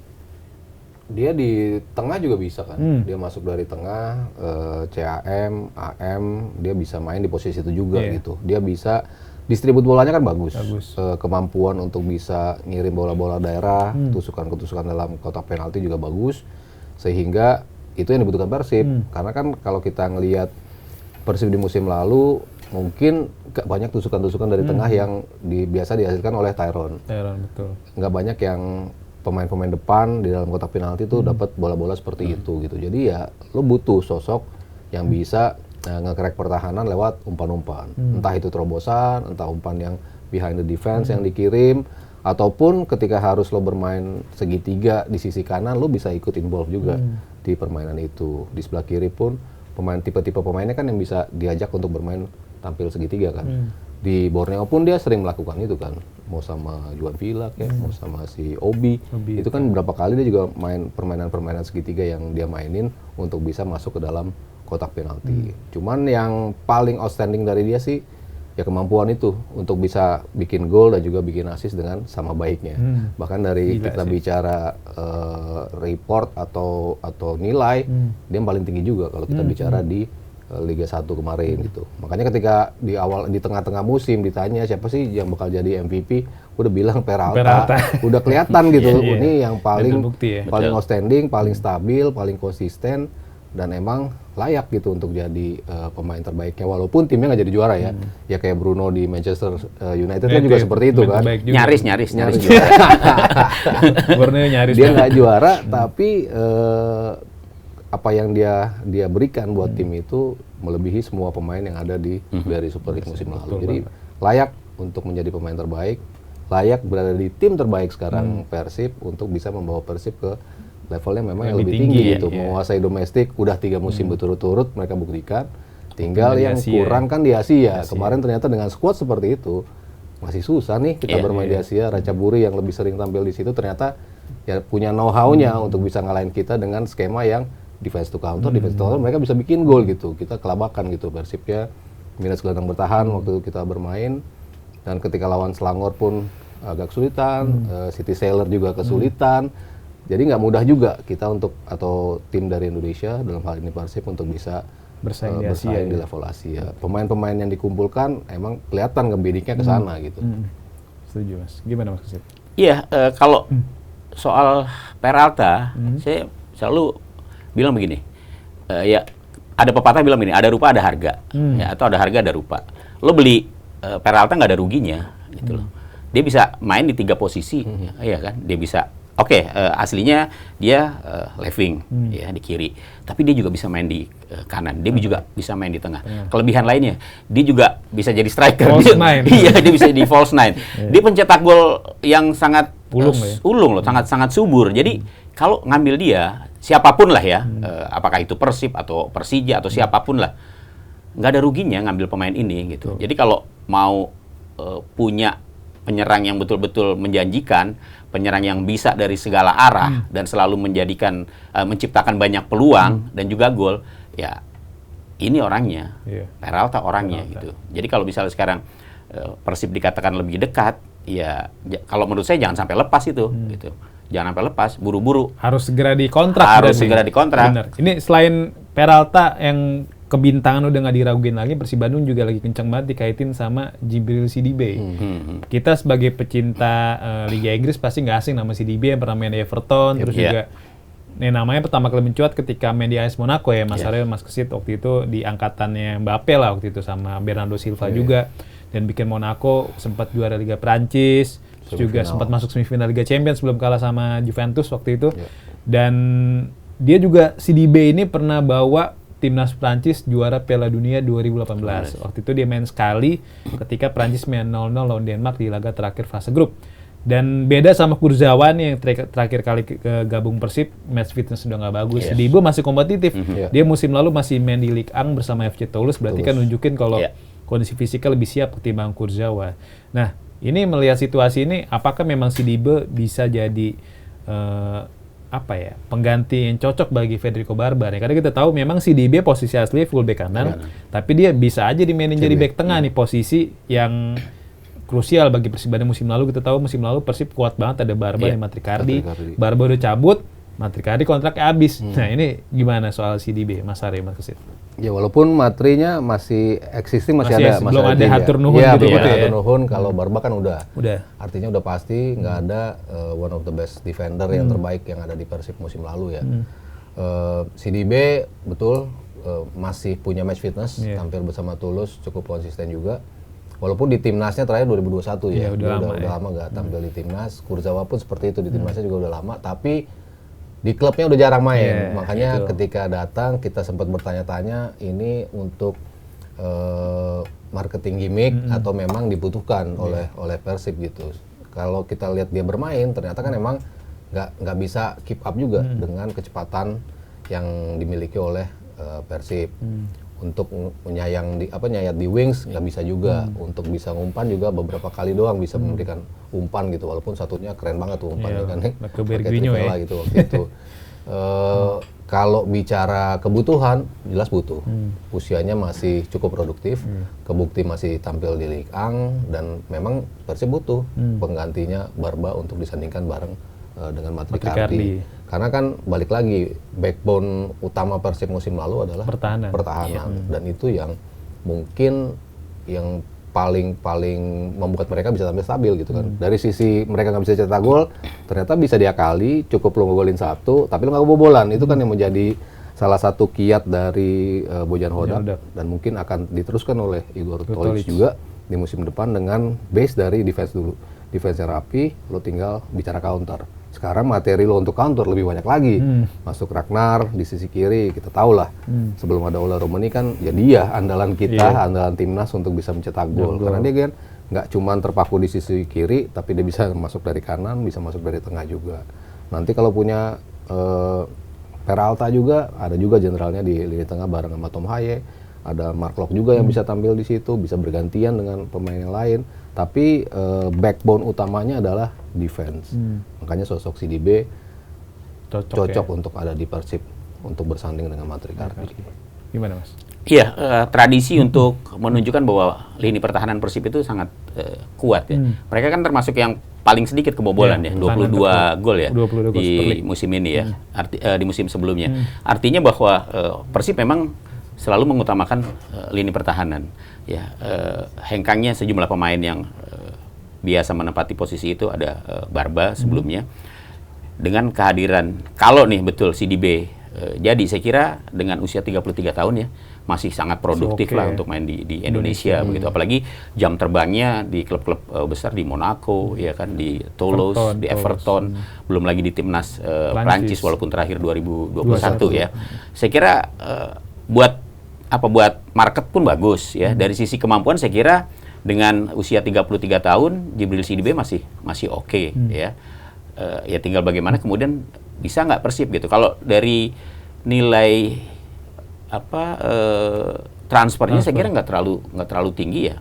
Dia di tengah juga bisa kan. Dia masuk dari tengah, CAM, AM, dia bisa main di posisi itu juga gitu. Dia bisa distribut bolanya kan bagus. Kemampuan untuk bisa ngirim bola-bola daerah, tusukan-tusukan dalam kotak penalti juga bagus. Sehingga itu yang dibutuhkan Persib. Karena kan kalau kita ngelihat Persib di musim lalu, mungkin gak banyak tusukan-tusukan dari tengah yang biasa dihasilkan oleh Tyron. Betul. Nggak banyak yang pemain-pemain depan di dalam kotak penalti tuh dapat bola-bola seperti itu gitu. Jadi ya lo butuh sosok yang bisa nge-crack pertahanan lewat umpan-umpan. Entah itu terobosan, entah umpan yang behind the defense yang dikirim, ataupun ketika harus lo bermain segitiga di sisi kanan, lo bisa ikut involve juga di permainan itu. Di sebelah kiri pun tipe-tipe pemainnya kan yang bisa diajak untuk bermain tampil segitiga kan. Di Borneo pun dia sering melakukan itu kan. Mau sama Juan Villa kayak, mau sama si Obi. Itu kan beberapa kali dia juga main permainan-permainan segitiga yang dia mainin untuk bisa masuk ke dalam kotak penalti. Cuman yang paling outstanding dari dia sih ya kemampuan itu untuk bisa bikin gol dan juga bikin assist dengan sama baiknya. Bahkan dari kita bicara report atau nilai, dia yang paling tinggi juga kalau kita bicara di Liga 1 kemarin gitu. Makanya ketika di tengah-tengah musim ditanya siapa sih yang bakal jadi MVP, udah bilang Peralta. Udah kelihatan gitu. Ini yang paling outstanding, paling stabil, paling konsisten, dan emang layak gitu untuk jadi pemain terbaiknya, walaupun timnya nggak jadi juara ya. Ya kayak Bruno di Manchester United kan juga seperti itu kan. Nyaris Borneo nyaris. Dia nggak juara, tapi apa yang dia berikan buat tim itu melebihi semua pemain yang ada dari Super League musim lalu. Jadi layak untuk menjadi pemain terbaik, layak berada di tim terbaik sekarang Persib untuk bisa membawa Persib ke levelnya memang yang lebih tinggi gitu. Menguasai domestik udah 3 musim berturut-turut mereka buktikan. Tinggal yang kurang kan di Asia. Kemarin ternyata dengan skuad seperti itu masih susah nih kita bermain di Asia. Ratchaburi yang lebih sering tampil di situ ternyata ya punya know-how-nya untuk bisa ngalahin kita dengan skema yang defense to counter, mereka bisa bikin gol gitu. Kita kelabakan gitu Persibnya, minus gelandang bertahan waktu kita bermain, dan ketika lawan Selangor pun agak kesulitan, City Sailor juga kesulitan. Jadi nggak mudah juga kita atau tim dari Indonesia dalam hal ini Persib untuk bisa bersaing di level Asia. Pemain-pemain yang dikumpulkan emang kelihatan ngebidiknya ke sana gitu. Setuju Mas. Gimana Mas Kesit? Iya, kalau soal Peralta, saya selalu bilang begini, ya ada pepatah bilang begini, ada rupa ada harga, ya, atau ada harga ada rupa. Lo beli Peralta nggak ada ruginya, gitu loh. Dia bisa main di 3 posisi, ya kan? Dia bisa, aslinya dia left-wing, ya di kiri, tapi dia juga bisa main di kanan, dia juga bisa main di tengah. Kelebihan lainnya, dia juga bisa jadi striker. Iya, dia bisa di false nine. Dia pencetak gol yang sangat ulung loh, sangat subur. Jadi kalau ngambil dia siapapun lah ya, apakah itu Persib atau Persija atau siapapun lah, nggak ada ruginya ngambil pemain ini gitu. Jadi kalau mau punya penyerang yang betul-betul menjanjikan, penyerang yang bisa dari segala arah dan selalu menciptakan banyak peluang dan juga gol, ya ini orangnya, Peralta orangnya gitu. Jadi kalau misalnya sekarang Persib dikatakan lebih dekat, ya kalau menurut saya jangan sampai lepas itu, gitu. Jangan sampai lepas, buru-buru. Harus segera dikontrak. Benar. Ini selain Peralta yang kebintangan udah nggak diraguin lagi, Persib Bandung juga lagi kencang banget dikaitin sama Djibril Sidibe. Kita sebagai pecinta Liga Inggris pasti nggak asing nama Sidibe yang pernah main di Everton, terus juga namanya pertama kali mencuat ketika main di AS Monaco ya, Mas Ariel, Mas Kesit waktu itu di angkatannya Mbappe lah waktu itu sama Bernardo Silva juga, dan bikin Monaco sempat juara Liga Prancis. Juga sempat masuk semifinal Liga Champions sebelum kalah sama Juventus waktu itu. Dan dia juga Sidibe ini pernah bawa timnas Prancis juara Piala Dunia 2018. Waktu itu dia main sekali ketika Prancis main 0-0 lawan Denmark di laga terakhir fase grup. Dan beda sama Kurzawa nih yang terakhir kali gabung Persib, match fitness udah nggak bagus. Sidibe masih kompetitif. Dia musim lalu masih main di Ligue 1 bersama FC Toulouse, berarti kan nunjukin kalau kondisi fisiknya lebih siap ketimbang Kurzawa. Nah, ini melihat situasi ini, apakah memang Sidibe bisa jadi pengganti yang cocok bagi Federico Barba? Karena kita tahu memang Sidibe posisi asli full back kanan, tapi dia bisa aja dimainin jadi back tengah nih, posisi yang krusial bagi Persib Bandung musim lalu. Kita tahu musim lalu Persib kuat banget, ada Barba dan Matricardi. Barba udah cabut, Matricardi kontraknya habis. Nah, ini gimana soal Sidibe, Mas Arya, Mas Kesit? Ya walaupun materinya masih existing, masih ada, belum ada hatur nuhun gitu ya. Hatur nuhun, kalau Barba kan udah. Artinya udah pasti nggak ada one of the best defender yang terbaik yang ada di Persib musim lalu ya. Sidibe betul masih punya match fitness, tampil bersama Toulouse cukup konsisten juga. Walaupun di timnasnya terakhir 2021 ya, udah lama nggak tampil di timnas. Kurzawa pun seperti itu, di timnasnya juga udah lama, tapi di klubnya udah jarang main. Makanya ketika datang kita sempat bertanya-tanya ini untuk marketing gimmick atau memang dibutuhkan oleh Persib gitu. Kalau kita lihat dia bermain, ternyata kan emang nggak bisa keep up juga dengan kecepatan yang dimiliki oleh Persib. Untuk nyayat di wings nggak bisa juga, untuk bisa ngumpan juga beberapa kali doang bisa memberikan umpan gitu, walaupun satunya keren banget tuh umpannya kan, pakai Trivela gitu waktu itu. Kalau bicara kebutuhan, jelas butuh. Usianya masih cukup produktif, kebukti masih tampil di Ligue 1, dan memang Persib butuh penggantinya Barba untuk disandingkan bareng dengan Matricardi. Karena kan balik lagi, backbone utama Persib musim lalu adalah pertahanan. Dan itu yang mungkin yang paling membuat mereka bisa tampil stabil gitu kan. Dari sisi mereka nggak bisa cetak gol, ternyata bisa diakali, cukup lo ngegolin 1, tapi lo nggak kebobolan. Itu kan yang menjadi salah satu kiat dari Bojan Hodak, dan mungkin akan diteruskan oleh Igor Tolić juga di musim depan dengan base dari defense dulu. Defense-nya rapi, lo tinggal bicara counter. Sekarang materi lo untuk counter lebih banyak lagi. Masuk Ragnar di sisi kiri, kita tahu lah. Sebelum ada Ola Romani kan, ya dia andalan kita, andalan timnas untuk bisa mencetak gol. Karena dia kan nggak cuma terpaku di sisi kiri, tapi dia bisa masuk dari kanan, bisa masuk dari tengah juga. Nanti kalau punya Peralta juga, ada juga jenderalnya di lini tengah bareng sama Tom Haye. Ada Mark Locke juga yang bisa tampil di situ, bisa bergantian dengan pemain yang lain. Tapi backbone utamanya adalah defense. Makanya sosok Sidibe cocok untuk ada di Persib untuk bersanding dengan Matricardi. Gimana, Mas? Iya, tradisi untuk menunjukkan bahwa lini pertahanan Persib itu sangat kuat ya. Mereka kan termasuk yang paling sedikit kebobolan ya, 22 gol ya di musim ini ya. Di musim sebelumnya. Artinya bahwa Persib memang selalu mengutamakan lini pertahanan. Ya, hengkangnya sejumlah pemain yang biasa menempati posisi itu, ada Barba sebelumnya. Dengan kehadiran, kalau nih betul Sidibe jadi, saya kira dengan usia 33 tahun ya, masih sangat produktif lah untuk main di Indonesia begitu. Apalagi jam terbangnya di klub-klub besar, di Monaco ya kan, di Toulouse, di Everton, belum lagi di timnas Prancis walaupun terakhir 2021 ya. Saya kira buat market pun bagus ya. Dari sisi kemampuan saya kira dengan usia 33 tahun Djibril Sidibe masih oke ya. Ya tinggal bagaimana kemudian bisa nggak Persib gitu. Kalau dari nilai transfernya saya kira nggak terlalu tinggi ya.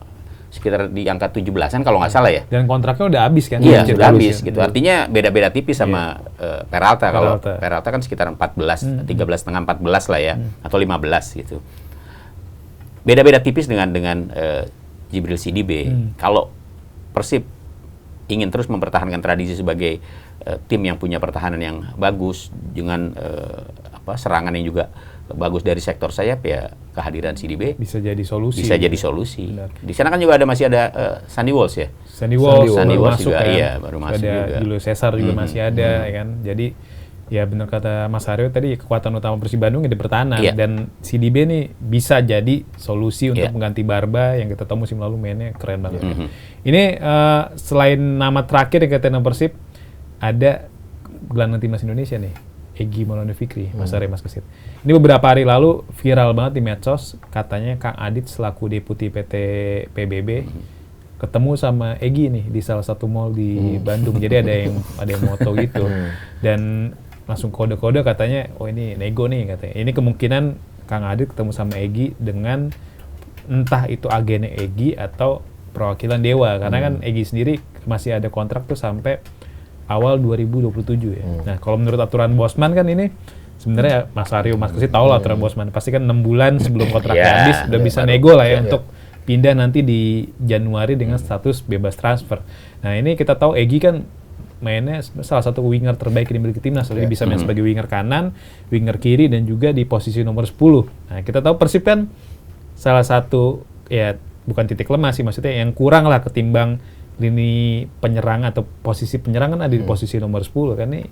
Sekitar di angka 17-an kalau nggak salah ya. Dan kontraknya udah habis kan? Iya, sudah habis gitu. Artinya beda-beda tipis sama Peralta. Kalau Peralta kan sekitar 14, 13,5 14 lah ya, atau 15 gitu. Beda-beda tipis dengan Djibril Sidibe. Kalau Persib ingin terus mempertahankan tradisi sebagai tim yang punya pertahanan yang bagus dengan serangan yang juga bagus dari sektor sayap, ya kehadiran Sidibe bisa jadi solusi. Benar. Di sana kan juga masih ada Sandy Walsh ya. Sandy Walsh juga kan? Iya, baru masuk ada juga. Julio Cesar juga masih ada ya kan. Jadi ya benar kata Mas Aryo tadi, kekuatan utama Persib Bandung di pertahanan, dan Sidibe nih bisa jadi solusi untuk mengganti Barba yang kita tahu musim lalu mainnya keren banget. Ini selain nama terakhir yang kita Persib, ada gelandang timnas Indonesia nih, Egy Maulana Fikri, Mas Aryo, Mas Kesit. Ini beberapa hari lalu viral banget di medsos, katanya Kang Adit selaku deputi PT PBB ketemu sama Egy nih di salah satu mall di Bandung. Jadi ada yang moto gitu. Dan langsung kode-kode katanya, oh ini nego nih katanya. Ini kemungkinan Kang Adit ketemu sama Egy dengan entah itu agennya Egy atau perwakilan Dewa. Karena kan Egy sendiri masih ada kontrak tuh sampai awal 2027 ya. Nah kalau menurut aturan Bosman kan ini sebenarnya Mas Aryo, Mas Kesit tahu lah aturan Bosman. Pasti kan 6 bulan sebelum kontraknya habis udah bisa nego lah ya untuk pindah nanti di Januari dengan status bebas transfer. Nah ini kita tahu Egy kan mainnya salah satu winger terbaik yang dimiliki timnas. Jadi bisa main sebagai winger kanan, winger kiri, dan juga di posisi nomor 10. Nah kita tahu Persib kan salah satu, ya bukan titik lemah sih, maksudnya yang kurang lah ketimbang lini penyerang atau posisi penyerangan ada di posisi nomor 10 kan. Nih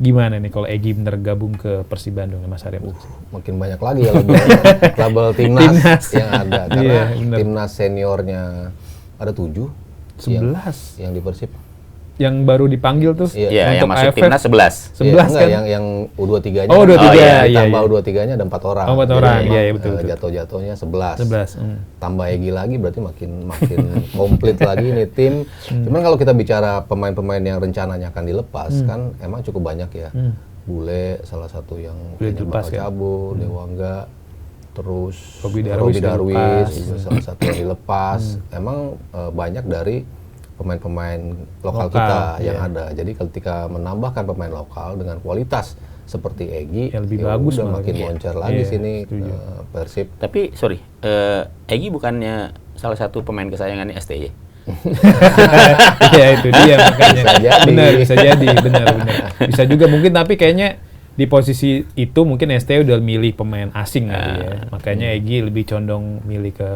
gimana nih kalau Egy bener gabung ke Persib Bandung ya Mas Arya? Makin banyak lagi ya label timnas yang ada. Karena timnas seniornya ada 7. 11 yang di Persib. Yang baru dipanggil tuh Iya, yang masuk AFF, timnas 11. 11 kan? Yang U23-nya. Oh, U23, tambah U23-nya ada 4 orang. Oh, 4 orang, iya betul. Jatuh-jatuhnya 11. 11. Tambah Egy lagi berarti makin komplit lagi nih tim. Cuman kalau kita bicara pemain-pemain yang rencananya akan dilepas kan emang cukup banyak ya. Bule salah satu yang bakal cabut, Dewangga, terus Robi Darwis itu salah satu yang dilepas. Emang banyak dari pemain-pemain lokal kita yang ada. Jadi ketika menambahkan pemain lokal dengan kualitas seperti Egy, ya lebih bagus udah makin moncer lagi sini Persib. Tapi sorry, Egy bukannya salah satu pemain kesayangannya STY? Iya itu dia makanya. Bisa jadi, benar. Bisa juga mungkin, tapi kayaknya di posisi itu mungkin STY udah milih pemain asing kali ya. Makanya Egy lebih condong milih ke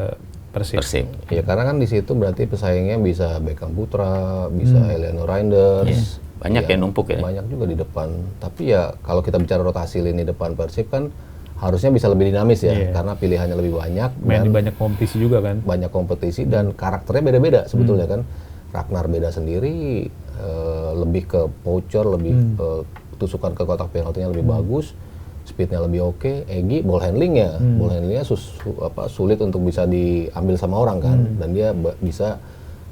Persib. Ya karena kan di situ berarti pesaingnya bisa Beckham Putra, bisa Eleanor Reinders. Banyak yang numpuk ya. Banyak juga di depan. Tapi ya kalau kita bicara rotasi lini depan Persib kan harusnya bisa lebih dinamis ya, karena pilihannya lebih banyak. Main di banyak kompetisi juga kan. Banyak kompetisi dan karakternya beda-beda sebetulnya kan. Ragnar beda sendiri, lebih ke poacher, lebih tusukan ke kotak penaltinya lebih bagus. Speednya lebih oke. Egy ball handlingnya sulit untuk bisa diambil sama orang kan, dan dia bisa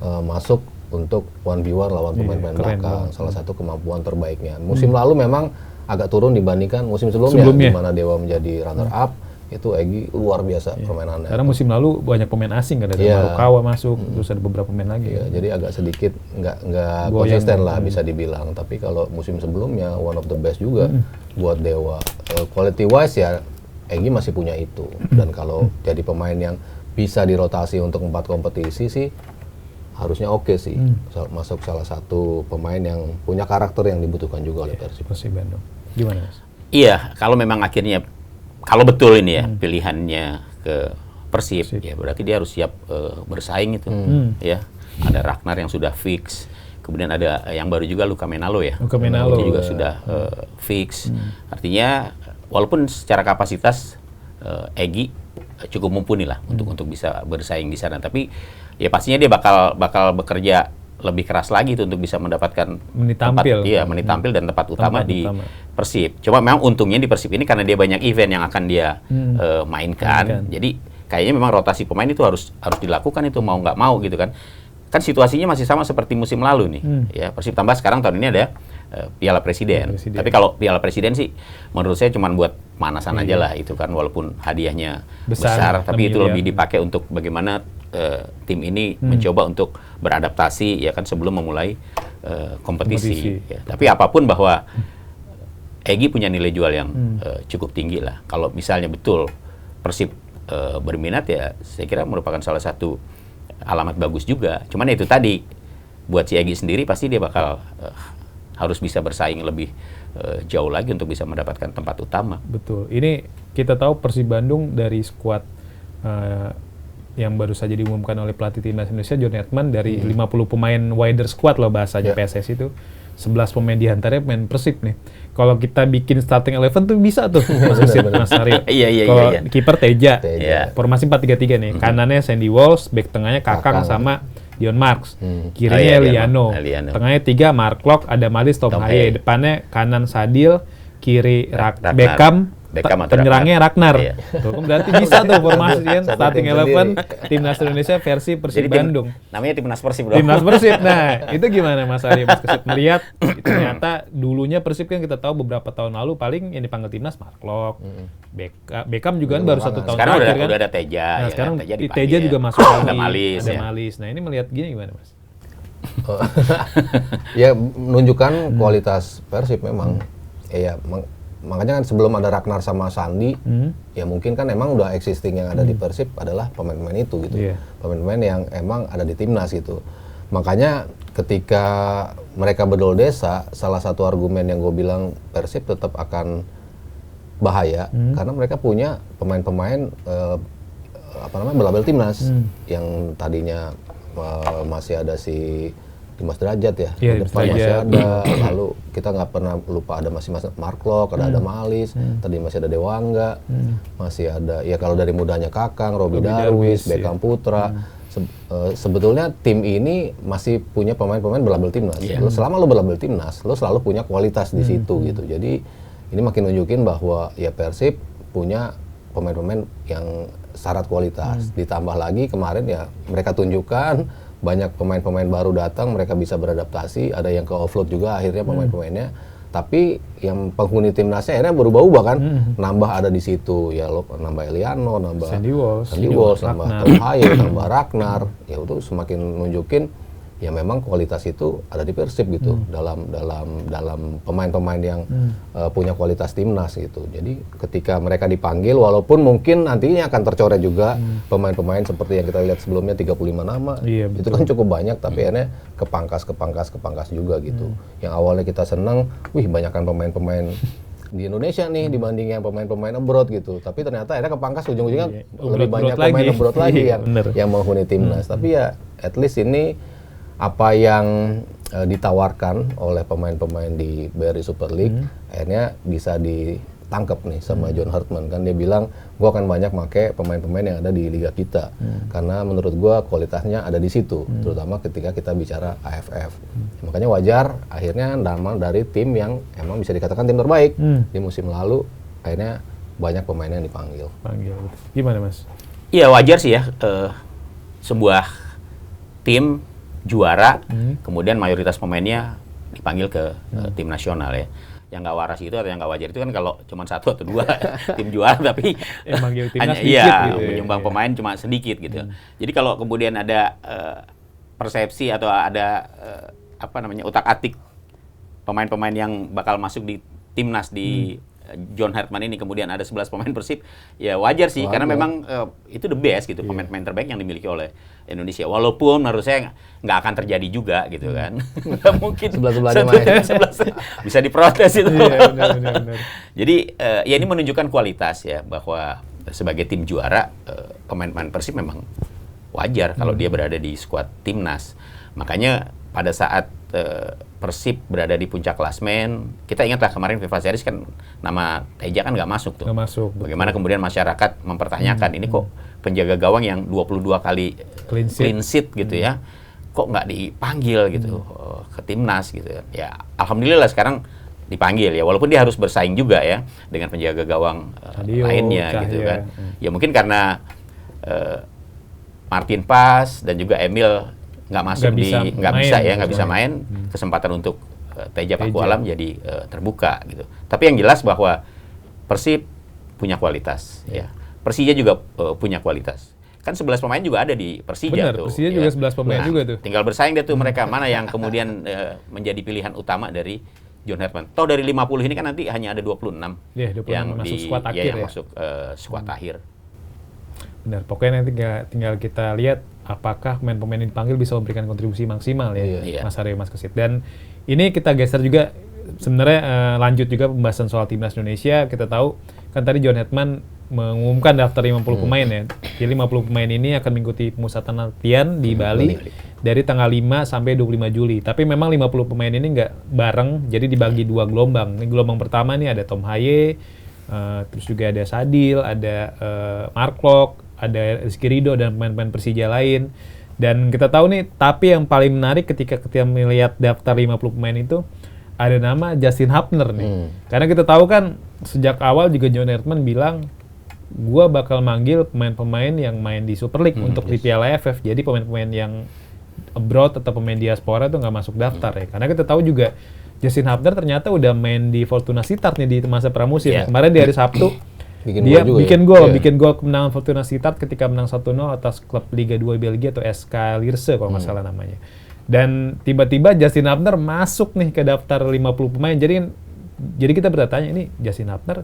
masuk untuk 1v1 lawan pemain-pemain belakang. Salah satu kemampuan terbaiknya. Musim lalu memang agak turun dibandingkan musim sebelumnya. Di mana Dewa menjadi runner up, itu Egy luar biasa permainannya. Karena musim lalu banyak pemain asing kan, ada Marukawa masuk, terus ada beberapa pemain lagi. Jadi agak sedikit nggak konsisten lah bisa dibilang. Tapi kalau musim sebelumnya one of the best juga buat Dewa. Quality wise ya Egy masih punya itu. Dan kalau jadi pemain yang bisa dirotasi untuk 4 kompetisi sih harusnya oke sih. Masuk salah satu pemain yang punya karakter yang dibutuhkan juga oleh Persib Bandung. Gimana Mas? Iya, kalau memang akhirnya kalau betul ini ya pilihannya ke Persib, ya berarti dia harus siap bersaing itu. Ya, ada Ragnar yang sudah fix, kemudian ada yang baru juga Luka Menalo ya. Itu juga sudah fix. Artinya walaupun secara kapasitas Egy cukup mumpuni lah untuk bisa bersaing di sana, tapi ya pastinya dia bakal bekerja lebih keras lagi tuh untuk bisa mendapatkan menit tampil dan tempat utama di Persib. Cuma memang untungnya di Persib ini karena dia banyak event yang akan dia mainkan. Jadi kayaknya memang rotasi pemain itu harus dilakukan itu mau nggak mau gitu kan. Kan situasinya masih sama seperti musim lalu nih. Ya Persib tambah sekarang tahun ini ada Piala Presiden. Tapi kalau Piala Presiden sih menurut saya cuma buat manasan aja lah itu kan, walaupun hadiahnya besar tapi itu lebih dipakai untuk bagaimana tim ini mencoba untuk beradaptasi ya kan sebelum memulai kompetisi. Ya. Tapi apapun bahwa Egy punya nilai jual yang cukup tinggi lah. Kalau misalnya betul Persib berminat ya saya kira merupakan salah satu alamat bagus juga. Cuman itu tadi buat si Egy sendiri pasti dia bakal harus bisa bersaing lebih jauh lagi untuk bisa mendapatkan tempat utama. Betul. Ini kita tahu Persib Bandung dari skuad yang baru saja diumumkan oleh pelatih timnas Indonesia John Edman dari 50 pemain wider squad loh bahasanya PSSI itu. 11 pemain diantaranya pemain Persib nih. Kalau kita bikin starting 11 tuh bisa tuh Mas Aryo. Kalau kiper Teja. Formasi 4-3-3 nih. Kanannya Sandy Walsh, back tengahnya Kakang sama Dion Marks. Kirinya Liano. Tengahnya 3 Mark Locke, ada Malis, Tom Haye. Depannya kanan Sadil, kiri Beckham, Beckham atau penyerangnya Ragnar. Iya. Tuh, kan berarti bisa tuh formasi kan Satu starting tim 11 timnas Indonesia versi Persib Jadi Bandung. namanya timnas Persib dong. Timnas Persib. Nah, itu gimana Mas Arya Mas Kesit melihat ternyata dulunya Persib kan kita tahu beberapa tahun lalu paling yang dipanggil timnas Mark Klok, Beckham juga kan baru 1 tahun Sekarang terakhir kan. udah ada Teja. Nah, ya sekarang kan? Teja juga masuk lagi. Ada Malis. Ada Ya. Malis. Nah, ini melihat gini gimana Mas? Ya menunjukkan kualitas Persib memang. Ya, makanya kan sebelum ada Ragnar sama Sandi, ya mungkin kan emang udah existing yang ada di Persib adalah pemain-pemain itu gitu. Iya. Pemain-pemain yang emang ada di timnas gitu. Makanya ketika mereka bedol desa, salah satu argumen yang gue bilang Persib tetap akan bahaya karena mereka punya pemain-pemain berlabel timnas yang tadinya masih ada si Dimas Derajat ya, Iya, di depan Dimas masih Derajat. ada, lalu kita nggak pernah lupa ada masih Mark Klok, ada Malis, tadi masih ada Dewangga, masih ada ya kalau dari mudanya Kakang, Robi Darwis, Beckham Putra. Sebetulnya tim ini masih punya pemain-pemain berlabel timnas. Selama lo berlabel timnas, lo selalu punya kualitas di situ gitu. Jadi ini makin nunjukin bahwa ya Persib punya pemain-pemain yang syarat kualitas. Ditambah lagi kemarin ya mereka tunjukkan banyak pemain-pemain baru datang, mereka bisa beradaptasi, ada yang ke offload juga akhirnya pemain-pemainnya. Tapi yang penghuni timnasnya akhirnya berubah-ubah kan, nambah ada di situ ya lo nambah Eliano, nambah Sandy Walsh, nambah Tom Haye, nambah Ragnar, ya itu semakin nunjukin ya memang kualitas itu ada di Persib gitu dalam pemain-pemain yang punya kualitas timnas gitu. Jadi ketika mereka dipanggil walaupun mungkin nantinya akan tercoret juga pemain-pemain seperti yang kita lihat sebelumnya 35 nama. Iya, Itu kan cukup banyak tapi akhirnya kepangkas juga gitu. Yang awalnya kita senang, wih banyakkan pemain-pemain di Indonesia nih dibanding yang pemain-pemain abroad gitu. Tapi ternyata akhirnya kepangkas ujung-ujungnya lebih banyak pemain abroad lagi yang menghuni timnas. Tapi ya at least ini apa yang ditawarkan oleh pemain-pemain di BRI Super League akhirnya bisa ditangkap nih sama John Hartman kan dia bilang gua akan banyak make pemain-pemain yang ada di liga kita karena menurut gua kualitasnya ada di situ terutama ketika kita bicara AFF. Makanya wajar akhirnya nama dari tim yang emang bisa dikatakan tim terbaik di musim lalu akhirnya banyak pemain yang dipanggil. Gimana Mas? Iya wajar sih ya sebuah tim juara, kemudian mayoritas pemainnya dipanggil ke tim nasional ya. Yang nggak waras itu atau yang nggak wajar itu kan kalau cuma 1 atau 2 tim juara tapi timnas hanya gitu menyumbang pemain cuma sedikit gitu. Jadi kalau kemudian ada persepsi atau ada utak-atik pemain-pemain yang bakal masuk di timnas di John Hartman ini kemudian ada 11 pemain Persib ya wajar sih karena memang itu the best gitu pemain-pemain terbaik yang dimiliki oleh Indonesia walaupun menurut saya nggak akan terjadi juga gitu kan nggak mungkin Sebelah-sebelahnya main bisa diprotes itu benar. jadi ya ini menunjukkan kualitas ya bahwa sebagai tim juara pemain-pemain Persib memang wajar kalau dia berada di skuad timnas makanya pada saat Persib berada di puncak klasmen, kita ingatlah kemarin FIFA Series kan nama Teja kan nggak masuk tuh. Nggak masuk. Bagaimana kemudian masyarakat mempertanyakan ini kok penjaga gawang yang 22 kali clean sheet gitu ya, kok nggak dipanggil gitu ke timnas gitu ya. Alhamdulillah sekarang dipanggil ya, walaupun dia harus bersaing juga ya dengan penjaga gawang lainnya gitu kan. Ya mungkin karena Martin Pas dan juga Emil nggak bisa main kesempatan untuk Teja Pakualam jadi terbuka gitu. Tapi yang jelas bahwa Persib punya kualitas ya. Persija juga punya kualitas. Kan 11 pemain juga ada di Persija. Benar, Persija juga 11 pemain juga tuh. Tinggal bersaing deh tuh mereka mana yang kemudian menjadi pilihan utama dari John Hartman. Toh dari 50 ini kan nanti hanya ada 26 yang masuk skuad akhir ya. Masuk skuad akhir. Benar, pokoknya nanti tinggal kita lihat apakah pemain-pemain yang dipanggil bisa memberikan kontribusi maksimal ya, Mas Arya, Mas Kesit. Dan ini kita geser juga sebenarnya lanjut juga pembahasan soal timnas Indonesia. Kita tahu kan tadi John Hartman mengumumkan daftar 50 pemain ya. Jadi 50 pemain ini akan mengikuti pemusatan latihan di Bali dari tanggal 5 sampai 25 Juli. Tapi memang 50 pemain ini nggak bareng, jadi dibagi 2 gelombang. Ini gelombang pertama nih ada Tom Haye, terus juga ada Sadil, ada Mark Klok, ada Rizky Ridho dan pemain-pemain Persija lain. Dan kita tahu nih, tapi yang paling menarik ketika melihat daftar 50 pemain itu ada nama Justin Hapner nih. Karena kita tahu kan sejak awal juga John Herdman bilang, gua bakal manggil pemain-pemain yang main di Super League untuk di Piala AFF. Jadi pemain-pemain yang abroad atau pemain diaspora itu nggak masuk daftar ya. Karena kita tahu juga Justin Hubner ternyata udah main di Fortuna Sittard nih di masa pramusim. Kemarin di hari Sabtu dia bikin gol kemenangan Fortuna Sittard ketika menang 1-0 atas klub Liga 2 Belgia atau SK Lierse kalau nggak salah namanya. Dan tiba-tiba Justin Hubner masuk nih ke daftar 50 pemain. Jadi kita bertanya, ini Justin Hubner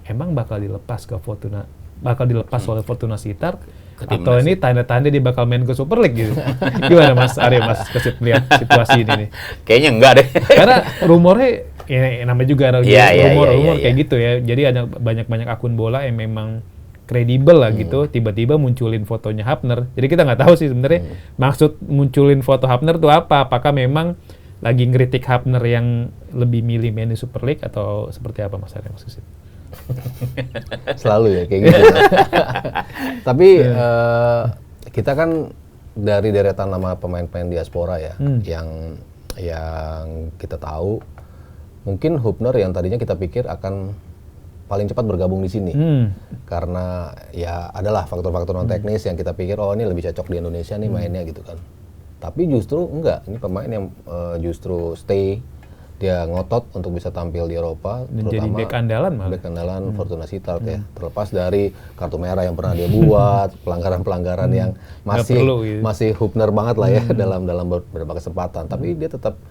emang bakal dilepas oleh Fortuna Sittard atau ini tanda-tanda dia bakal main ke Super League gitu. Gimana Mas Arya, Mas Kesit melihat situasi ini nih? Kayaknya enggak deh. Karena rumornya namanya juga ada rumor kayak gitu ya. Jadi ada banyak akun bola yang memang kredibel lah gitu, tiba-tiba munculin fotonya Hubner. Jadi kita nggak tahu sih sebenarnya maksud munculin foto Hubner itu apa. Apakah memang lagi ngeritik Hubner yang lebih milih main di Super League atau seperti apa Mas Arya, Mas Kesit? Selalu ya kayak gitu. Tapi kita kan dari deretan nama pemain-pemain diaspora ya, yang kita tahu mungkin Hubner yang tadinya kita pikir akan paling cepat bergabung di sini, karena ya adalah faktor-faktor non teknis yang kita pikir ini lebih cocok di Indonesia nih mainnya gitu kan. Tapi justru enggak, ini pemain yang justru stay. Dia ngotot untuk bisa tampil di Eropa, dan terutama jadi bek andalan Fortuna Sittard ya. Terlepas dari kartu merah yang pernah dia buat, pelanggaran-pelanggaran yang masih Hubner banget lah ya dalam beberapa kesempatan. Tapi dia tetap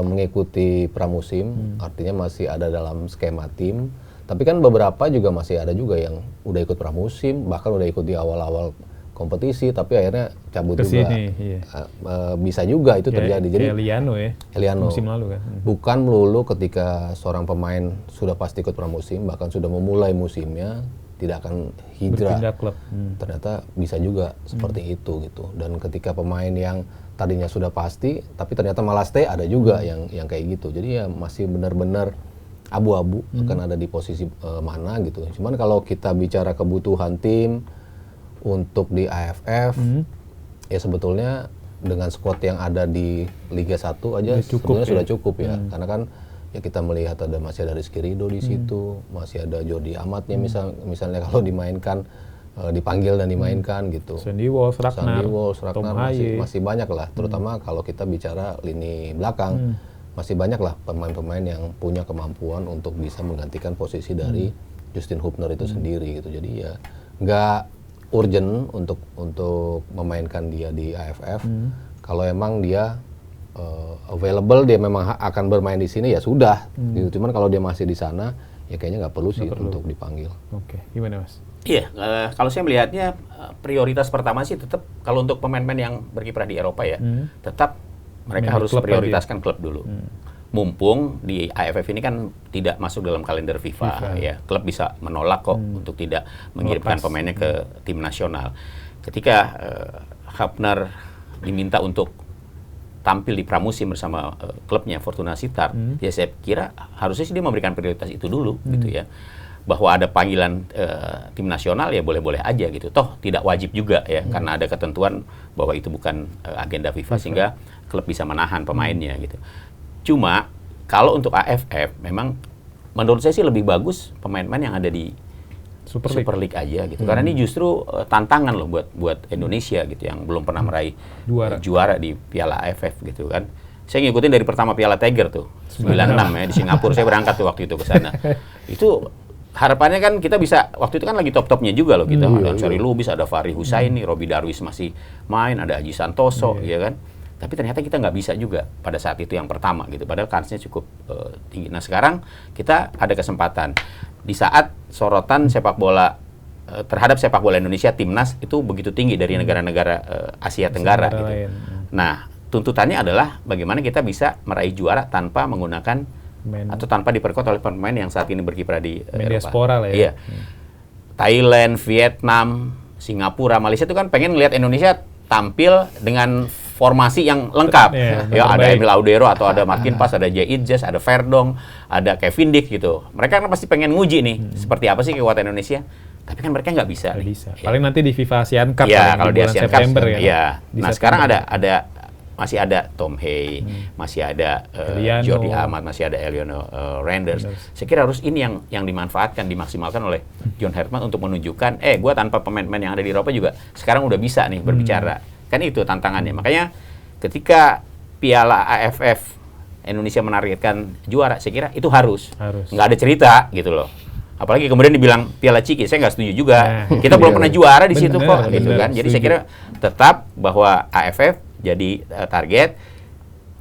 mengikuti pramusim, artinya masih ada dalam skema tim. Tapi kan beberapa juga masih ada juga yang udah ikut pramusim, bahkan udah ikut di awal-awal kompetisi, tapi akhirnya cabut juga. Bisa juga itu terjadi. Jadi Eliano musim lalu kan. Bukan melulu ketika seorang pemain sudah pasti ikut pramusim, bahkan sudah memulai musimnya tidak akan hijrah. Klub. Ternyata bisa juga seperti itu gitu. Dan ketika pemain yang tadinya sudah pasti, tapi ternyata malah stay, ada juga yang kayak gitu. Jadi ya masih benar-benar abu-abu akan ada di posisi mana gitu. Cuman kalau kita bicara kebutuhan tim untuk di AFF, ya sebetulnya dengan squad yang ada di Liga 1 aja sebenarnya sudah cukup ya. Karena kan ya kita melihat masih ada Rizky Ridho di situ, masih ada Jordi Amatnya misalnya kalau dimainkan, dipanggil dan dimainkan gitu. Sandy Walsh, Ragnar masih banyak lah, terutama kalau kita bicara lini belakang. Masih banyak lah pemain-pemain yang punya kemampuan untuk bisa menggantikan posisi dari Justin Hubner itu sendiri gitu. Jadi ya nggak urgent untuk memainkan dia di AFF. Kalau emang dia available, dia memang akan bermain di sini ya sudah. Gitu. Cuman kalau dia masih di sana, ya kayaknya nggak perlu untuk dipanggil. Oke, gimana Mas? Iya, kalau saya melihatnya prioritas pertama sih tetap kalau untuk pemain-pemain yang berkiprah di Eropa ya, tetap mereka harus prioritaskan klub dulu. Mumpung di AFF ini kan tidak masuk dalam kalender FIFA. Ya, klub bisa menolak kok untuk tidak mengirimkan pemainnya ke tim nasional. Ketika Hubner diminta untuk tampil di pramusim bersama klubnya Fortuna Sittard, ya saya kira harusnya sih dia memberikan prioritas itu dulu gitu ya. Bahwa ada panggilan tim nasional ya boleh-boleh aja gitu. Toh tidak wajib juga ya, karena ada ketentuan bahwa itu bukan agenda FIFA sehingga klub bisa menahan pemainnya gitu. Cuma kalau untuk AFF memang menurut saya sih lebih bagus pemain-pemain yang ada di Super League aja gitu. Karena ini justru tantangan loh buat Indonesia gitu yang belum pernah meraih juara di Piala AFF gitu kan. Saya ngikutin dari pertama Piala Tiger tuh 96 ya di Singapura. Saya berangkat tuh waktu itu ke sana. Itu harapannya kan kita bisa, waktu itu kan lagi top-topnya juga loh kita. Ada Sorry Lubis, ada Fahri Husaini, Robi Darwis masih main, ada Aji Santoso ya kan. Tapi ternyata kita nggak bisa juga pada saat itu yang pertama gitu. Padahal kansnya cukup tinggi. Nah sekarang kita ada kesempatan. Di saat sorotan sepak bola terhadap sepak bola Indonesia, Timnas itu begitu tinggi dari negara-negara Asia Tenggara gitu. Nah tuntutannya adalah bagaimana kita bisa meraih juara tanpa menggunakan atau tanpa diperkuat oleh pemain yang saat ini berkiprah di diaspora lah ya. Iya. Thailand, Vietnam, Singapura, Malaysia itu kan pengen ngelihat Indonesia tampil dengan formasi yang lengkap. Ya ada Emil Audero atau ada Martin Pas, ada Jay Idjes, ada Verdong, ada Kevin Dick gitu. Mereka kan pasti pengen nguji nih seperti apa sih kekuatan Indonesia. Tapi kan mereka nggak bisa. Paling nanti di FIFA Asian Cup ya, kalau di Asian Cup September ya. Nah sekarang ada masih ada Tom Hay, masih ada Eliano. Jordi Amat, masih ada Eliano Renders. Saya kira harus ini yang dimanfaatkan, dimaksimalkan oleh John Herdman untuk menunjukkan, gue tanpa pemain-pemain yang ada di Eropa juga sekarang udah bisa nih berbicara. Kan itu tantangannya. Makanya ketika Piala AFF Indonesia menargetkan juara, saya kira itu harus. Nggak ada cerita gitu loh. Apalagi kemudian dibilang Piala Ciki, saya nggak setuju juga. Kita belum pernah juara di situ kok, gitu kan. Jadi saya kira tetap bahwa AFF jadi target,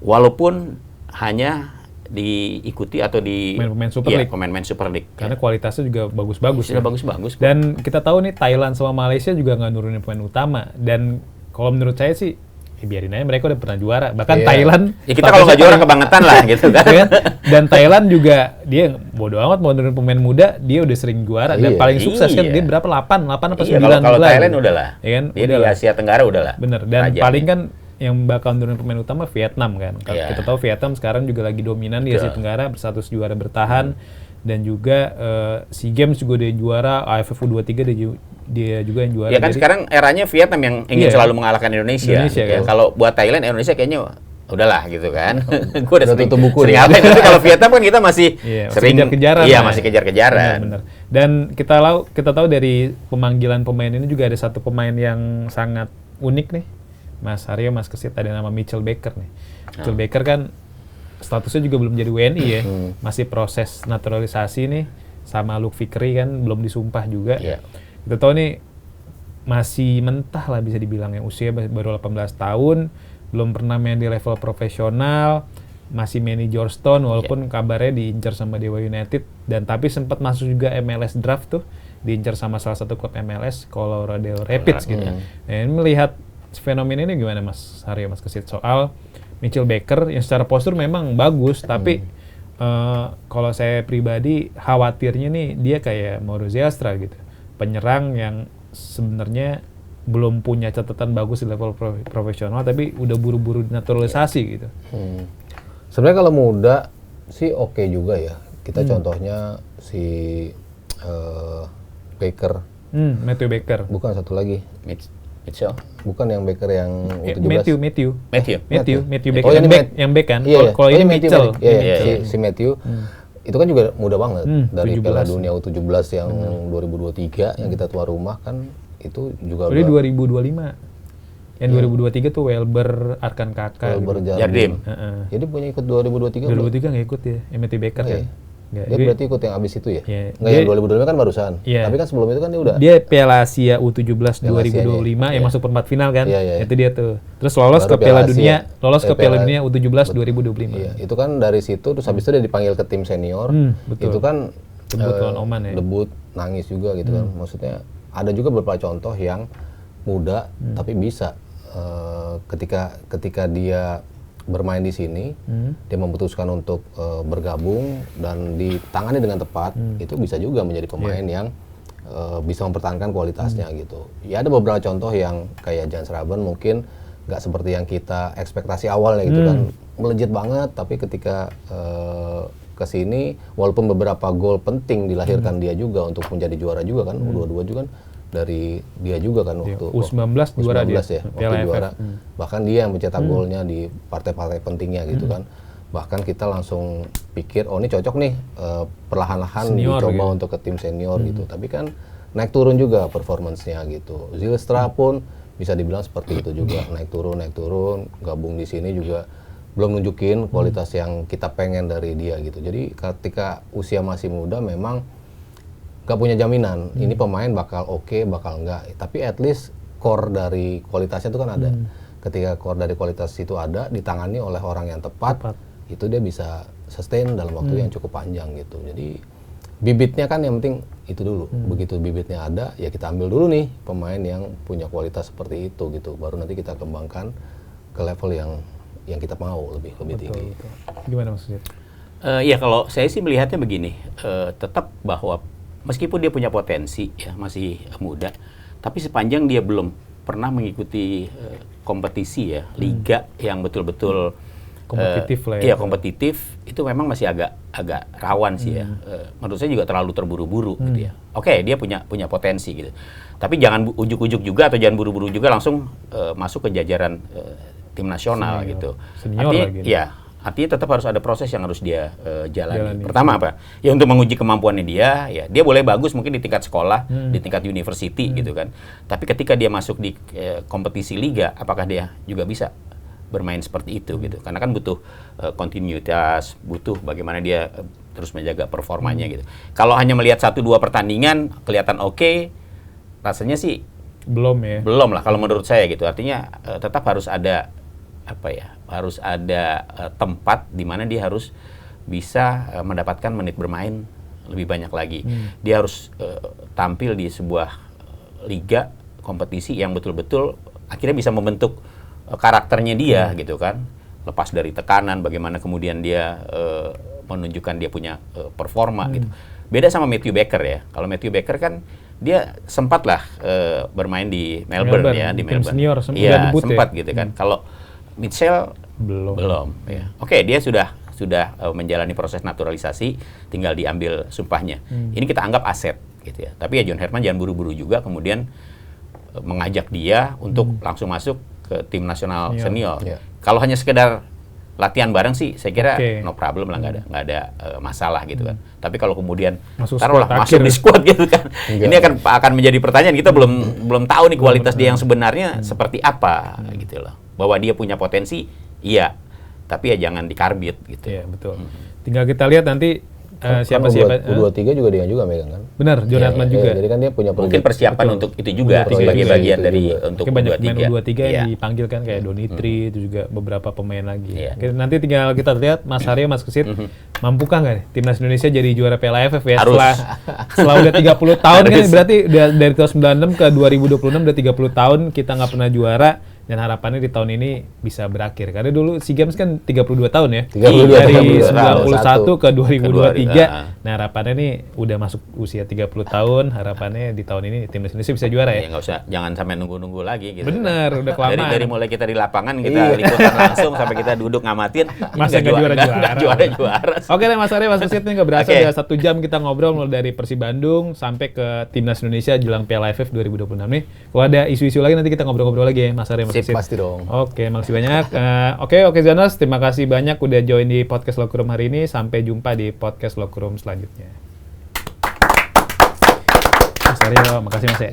walaupun hanya diikuti atau di pemain-pemain Super League. Pemain-pemain Super League. Karena kualitasnya juga bagus-bagus. Sudah bagus-bagus. Dan kita tahu nih Thailand sama Malaysia juga nggak nurunin pemain utama. Dan kalau menurut saya sih, biarin aja, mereka udah pernah juara. Bahkan Thailand... Ya kita kalau nggak juara kebangetan lah gitu kan. Dan Thailand juga, dia bodo amat mau nurunin pemain muda, dia udah sering juara. Dan paling sukses kan, dia berapa? 8 apa 9 kalau Thailand udah lah. Ya kan? Dia di Asia Tenggara udah lah. Bener. Dan paling kan yang bakal nurunin pemain utama Vietnam kan. Kita tahu Vietnam sekarang juga lagi dominan di Asia Tenggara, berstatus juara bertahan. Dan juga SEA Games juga dia juara, AFF U23 dia juga yang juara. Ya kan sekarang eranya Vietnam yang ingin selalu mengalahkan Indonesia ya. kan? Kalau buat Thailand, Indonesia kayaknya udahlah gitu kan. Gue udah sering buku sering apa. Tapi kalau Vietnam kan kita masih sering kejar-kejaran. Iya, masih kejar-kejaran. Benar. Dan kita tahu dari pemanggilan pemain ini juga ada satu pemain yang sangat unik nih. Mas Aryo, Mas Kesit, ada nama Mitchell Baker nih. Mitchell Baker kan statusnya juga belum jadi WNI ya. Masih proses naturalisasi nih. Sama Luke Vickery kan belum disumpah juga. Kita tahu nih masih mentah lah bisa dibilang ya, usia baru 18 tahun, belum pernah main di level profesional, masih main di Georgetown walaupun kabarnya diincar sama Dewa United, dan tapi sempat masuk juga MLS draft tuh, diincar sama salah satu klub MLS, Colorado Rapids gitu. Nah, ini melihat fenomena ini gimana Mas Haryo, Mas Kesit, soal Mitchell Baker yang secara postur memang bagus, tapi kalau saya pribadi khawatirnya nih dia kayak Mauro Zylstra gitu, penyerang yang sebenarnya belum punya catatan bagus di level profesional tapi udah buru-buru naturalisasi gitu. Sebenarnya kalau muda sih oke juga ya. Kita contohnya si Baker. Matthew Baker. Bukan satu lagi. Mitchell. Bukan yang Baker yang U17. Matthew Baker Oh, yang back kan. Iya, Kalau ini Mitchell. Si Matthew. Itu kan juga muda banget, dari 17. Piala Dunia U17 yang 2023 yang kita tuan rumah kan, itu juga udah 2025. Yang 2023 tuh Welber, Arkan Kakak. Welber gitu. Jardim. Jadi punya ikut 2023 belum? 2023 nggak ikut ya, Matthew Baker kan. Dia berarti ikut yang abis itu ya? Iya. Nggak, yang 2025 kan barusan. Tapi kan sebelum itu kan dia udah. Dia Piala Asia U17 2025 yang masuk perempat final kan. Itu dia tuh. Terus lolos ke Piala Dunia, Piala Dunia U17 2025. Iya, itu kan dari situ terus habis itu dia dipanggil ke tim senior. Itu kan debut lawan Oman ya. Debut nangis juga gitu kan. Maksudnya ada juga beberapa contoh yang muda tapi bisa ketika dia bermain di sini, dia memutuskan untuk bergabung dan ditangani dengan tepat, itu bisa juga menjadi pemain yang bisa mempertahankan kualitasnya gitu. Ya ada beberapa contoh yang kayak Jan Schraben mungkin nggak seperti yang kita ekspektasi awalnya gitu kan, melejit banget, tapi ketika ke sini walaupun beberapa gol penting dilahirkan dia juga untuk menjadi juara juga kan, U22 juga kan dari dia juga kan waktu U19 juara dia, ya, waktu juara. Bahkan dia yang mencetak golnya di partai-partai pentingnya gitu kan. Bahkan kita langsung pikir, oh ini cocok nih perlahan-lahan dicoba gitu untuk ke tim senior gitu. Tapi kan naik turun juga performancenya gitu. Zylstra pun bisa dibilang seperti itu juga, naik turun, gabung di sini juga belum nunjukin kualitas yang kita pengen dari dia gitu. Jadi ketika usia masih muda memang gak punya jaminan, ini pemain bakal oke, bakal enggak. Tapi at least core dari kualitasnya itu kan ada. Ketika core dari kualitas itu ada, ditangani oleh orang yang tepat, itu dia bisa sustain dalam waktu yang cukup panjang gitu. Jadi bibitnya kan yang penting itu dulu. Begitu bibitnya ada, ya kita ambil dulu nih pemain yang punya kualitas seperti itu gitu. Baru nanti kita kembangkan ke level yang kita mau lebih tinggi. Betul. Gimana maksudnya? Ya kalau saya sih melihatnya begini, tetap bahwa meskipun dia punya potensi, ya masih muda, tapi sepanjang dia belum pernah mengikuti kompetisi ya, liga yang betul-betul kompetitif lah ya. Iya, kompetitif, itu memang masih agak rawan sih ya. Menurut saya juga terlalu terburu-buru gitu ya. Oke, dia punya potensi gitu. Tapi jangan ujuk-ujuk juga atau jangan buru-buru juga langsung masuk ke jajaran tim nasional gitu. Senior artinya, lagi. ya, artinya tetap harus ada proses yang harus dia jalani. Pertama apa? Ya untuk menguji kemampuannya dia, ya dia boleh bagus mungkin di tingkat sekolah, di tingkat university gitu kan. Tapi ketika dia masuk di kompetisi liga, apakah dia juga bisa bermain seperti itu gitu? Karena kan butuh kontinuitas, butuh bagaimana dia terus menjaga performanya gitu. Kalau hanya melihat 1-2 pertandingan kelihatan oke, rasanya sih Belum ya. belum lah kalau menurut saya gitu. Artinya tetap harus ada harus ada tempat di mana dia harus bisa mendapatkan menit bermain lebih banyak lagi. Dia harus tampil di sebuah liga kompetisi yang betul-betul akhirnya bisa membentuk karakternya dia gitu kan. Lepas dari tekanan, bagaimana kemudian dia menunjukkan dia punya performa gitu. Beda sama Matthew Baker ya. Kalau Matthew Baker kan dia sempatlah bermain di Melbourne ya, di tim Melbourne. senior, udah Iya, debut sempat ya? gitu kan. Kalau Mitchell belum ya. Oke, dia sudah menjalani proses naturalisasi, tinggal diambil sumpahnya. Ini kita anggap aset gitu ya. Tapi ya John Herman jangan buru-buru juga kemudian mengajak dia untuk langsung masuk ke tim nasional senior. Iya. Kalau hanya sekedar latihan bareng sih, saya kira Oke. no problem lah, nggak ada masalah gitu kan. Tapi kalau kemudian Masuk taruhlah squad masuk akhir. di squad gitu kan, ini akan menjadi pertanyaan. Kita belum tahu nih kualitas dia yang sebenarnya seperti apa gitu loh. Bahwa dia punya potensi, iya. Tapi ya jangan dikarbit gitu. Iya, betul. Tinggal kita lihat nanti siapa U23 juga dia juga megang kan. Benar, John Hartman juga. Jadi kan dia punya Mungkin persiapan untuk itu juga U23 sebagai juga bagian itu dari juga. untuk Mungkin banyak pemain U23. U23 yang Iya. dipanggil kan kayak Donitri itu juga beberapa pemain lagi. Iya. Oke, nanti tinggal kita lihat Mas Aryo, Mas Kesit, mampukah nggak nih timnas Indonesia jadi juara Piala AFF ya? Harus. Setelah udah 30 tahun kan, Harus. berarti udah dari tahun 96 ke 2026 udah 30 tahun kita nggak pernah juara. Dan harapannya di tahun ini bisa berakhir. Karena dulu SEA Games kan 32 tahun ya. 32 dari tahun. 91 ke 2023. Ke Nah, harapannya nih udah masuk usia 30 tahun. Harapannya di tahun ini timnas Indonesia bisa juara Ya ya. nggak usah, jangan sampai nunggu-nunggu lagi gitu. Bener, udah kelamaan. Dari mulai kita di lapangan, kita liputan langsung sampai kita duduk ngamatin. Masa nggak juara-juara. juara. Oke deh Mas Aryo, Mas Kesit nih nggak berasa Oke. udah 1 jam kita ngobrol mulai dari Persib Bandung sampai ke timnas Indonesia jelang Piala AFF 2026 nih. Kalau ada isu-isu lagi nanti kita ngobrol-ngobrol lagi ya Mas Aryo, Mas Sip, Kesit. Pasti dong. Oke, makasih banyak. Oke, Zoners, terima kasih banyak udah join di podcast Locker Room hari ini. Sampai jumpa di podcast Locker Room selanjutnya. Mas Aryo, makasih Mas ya.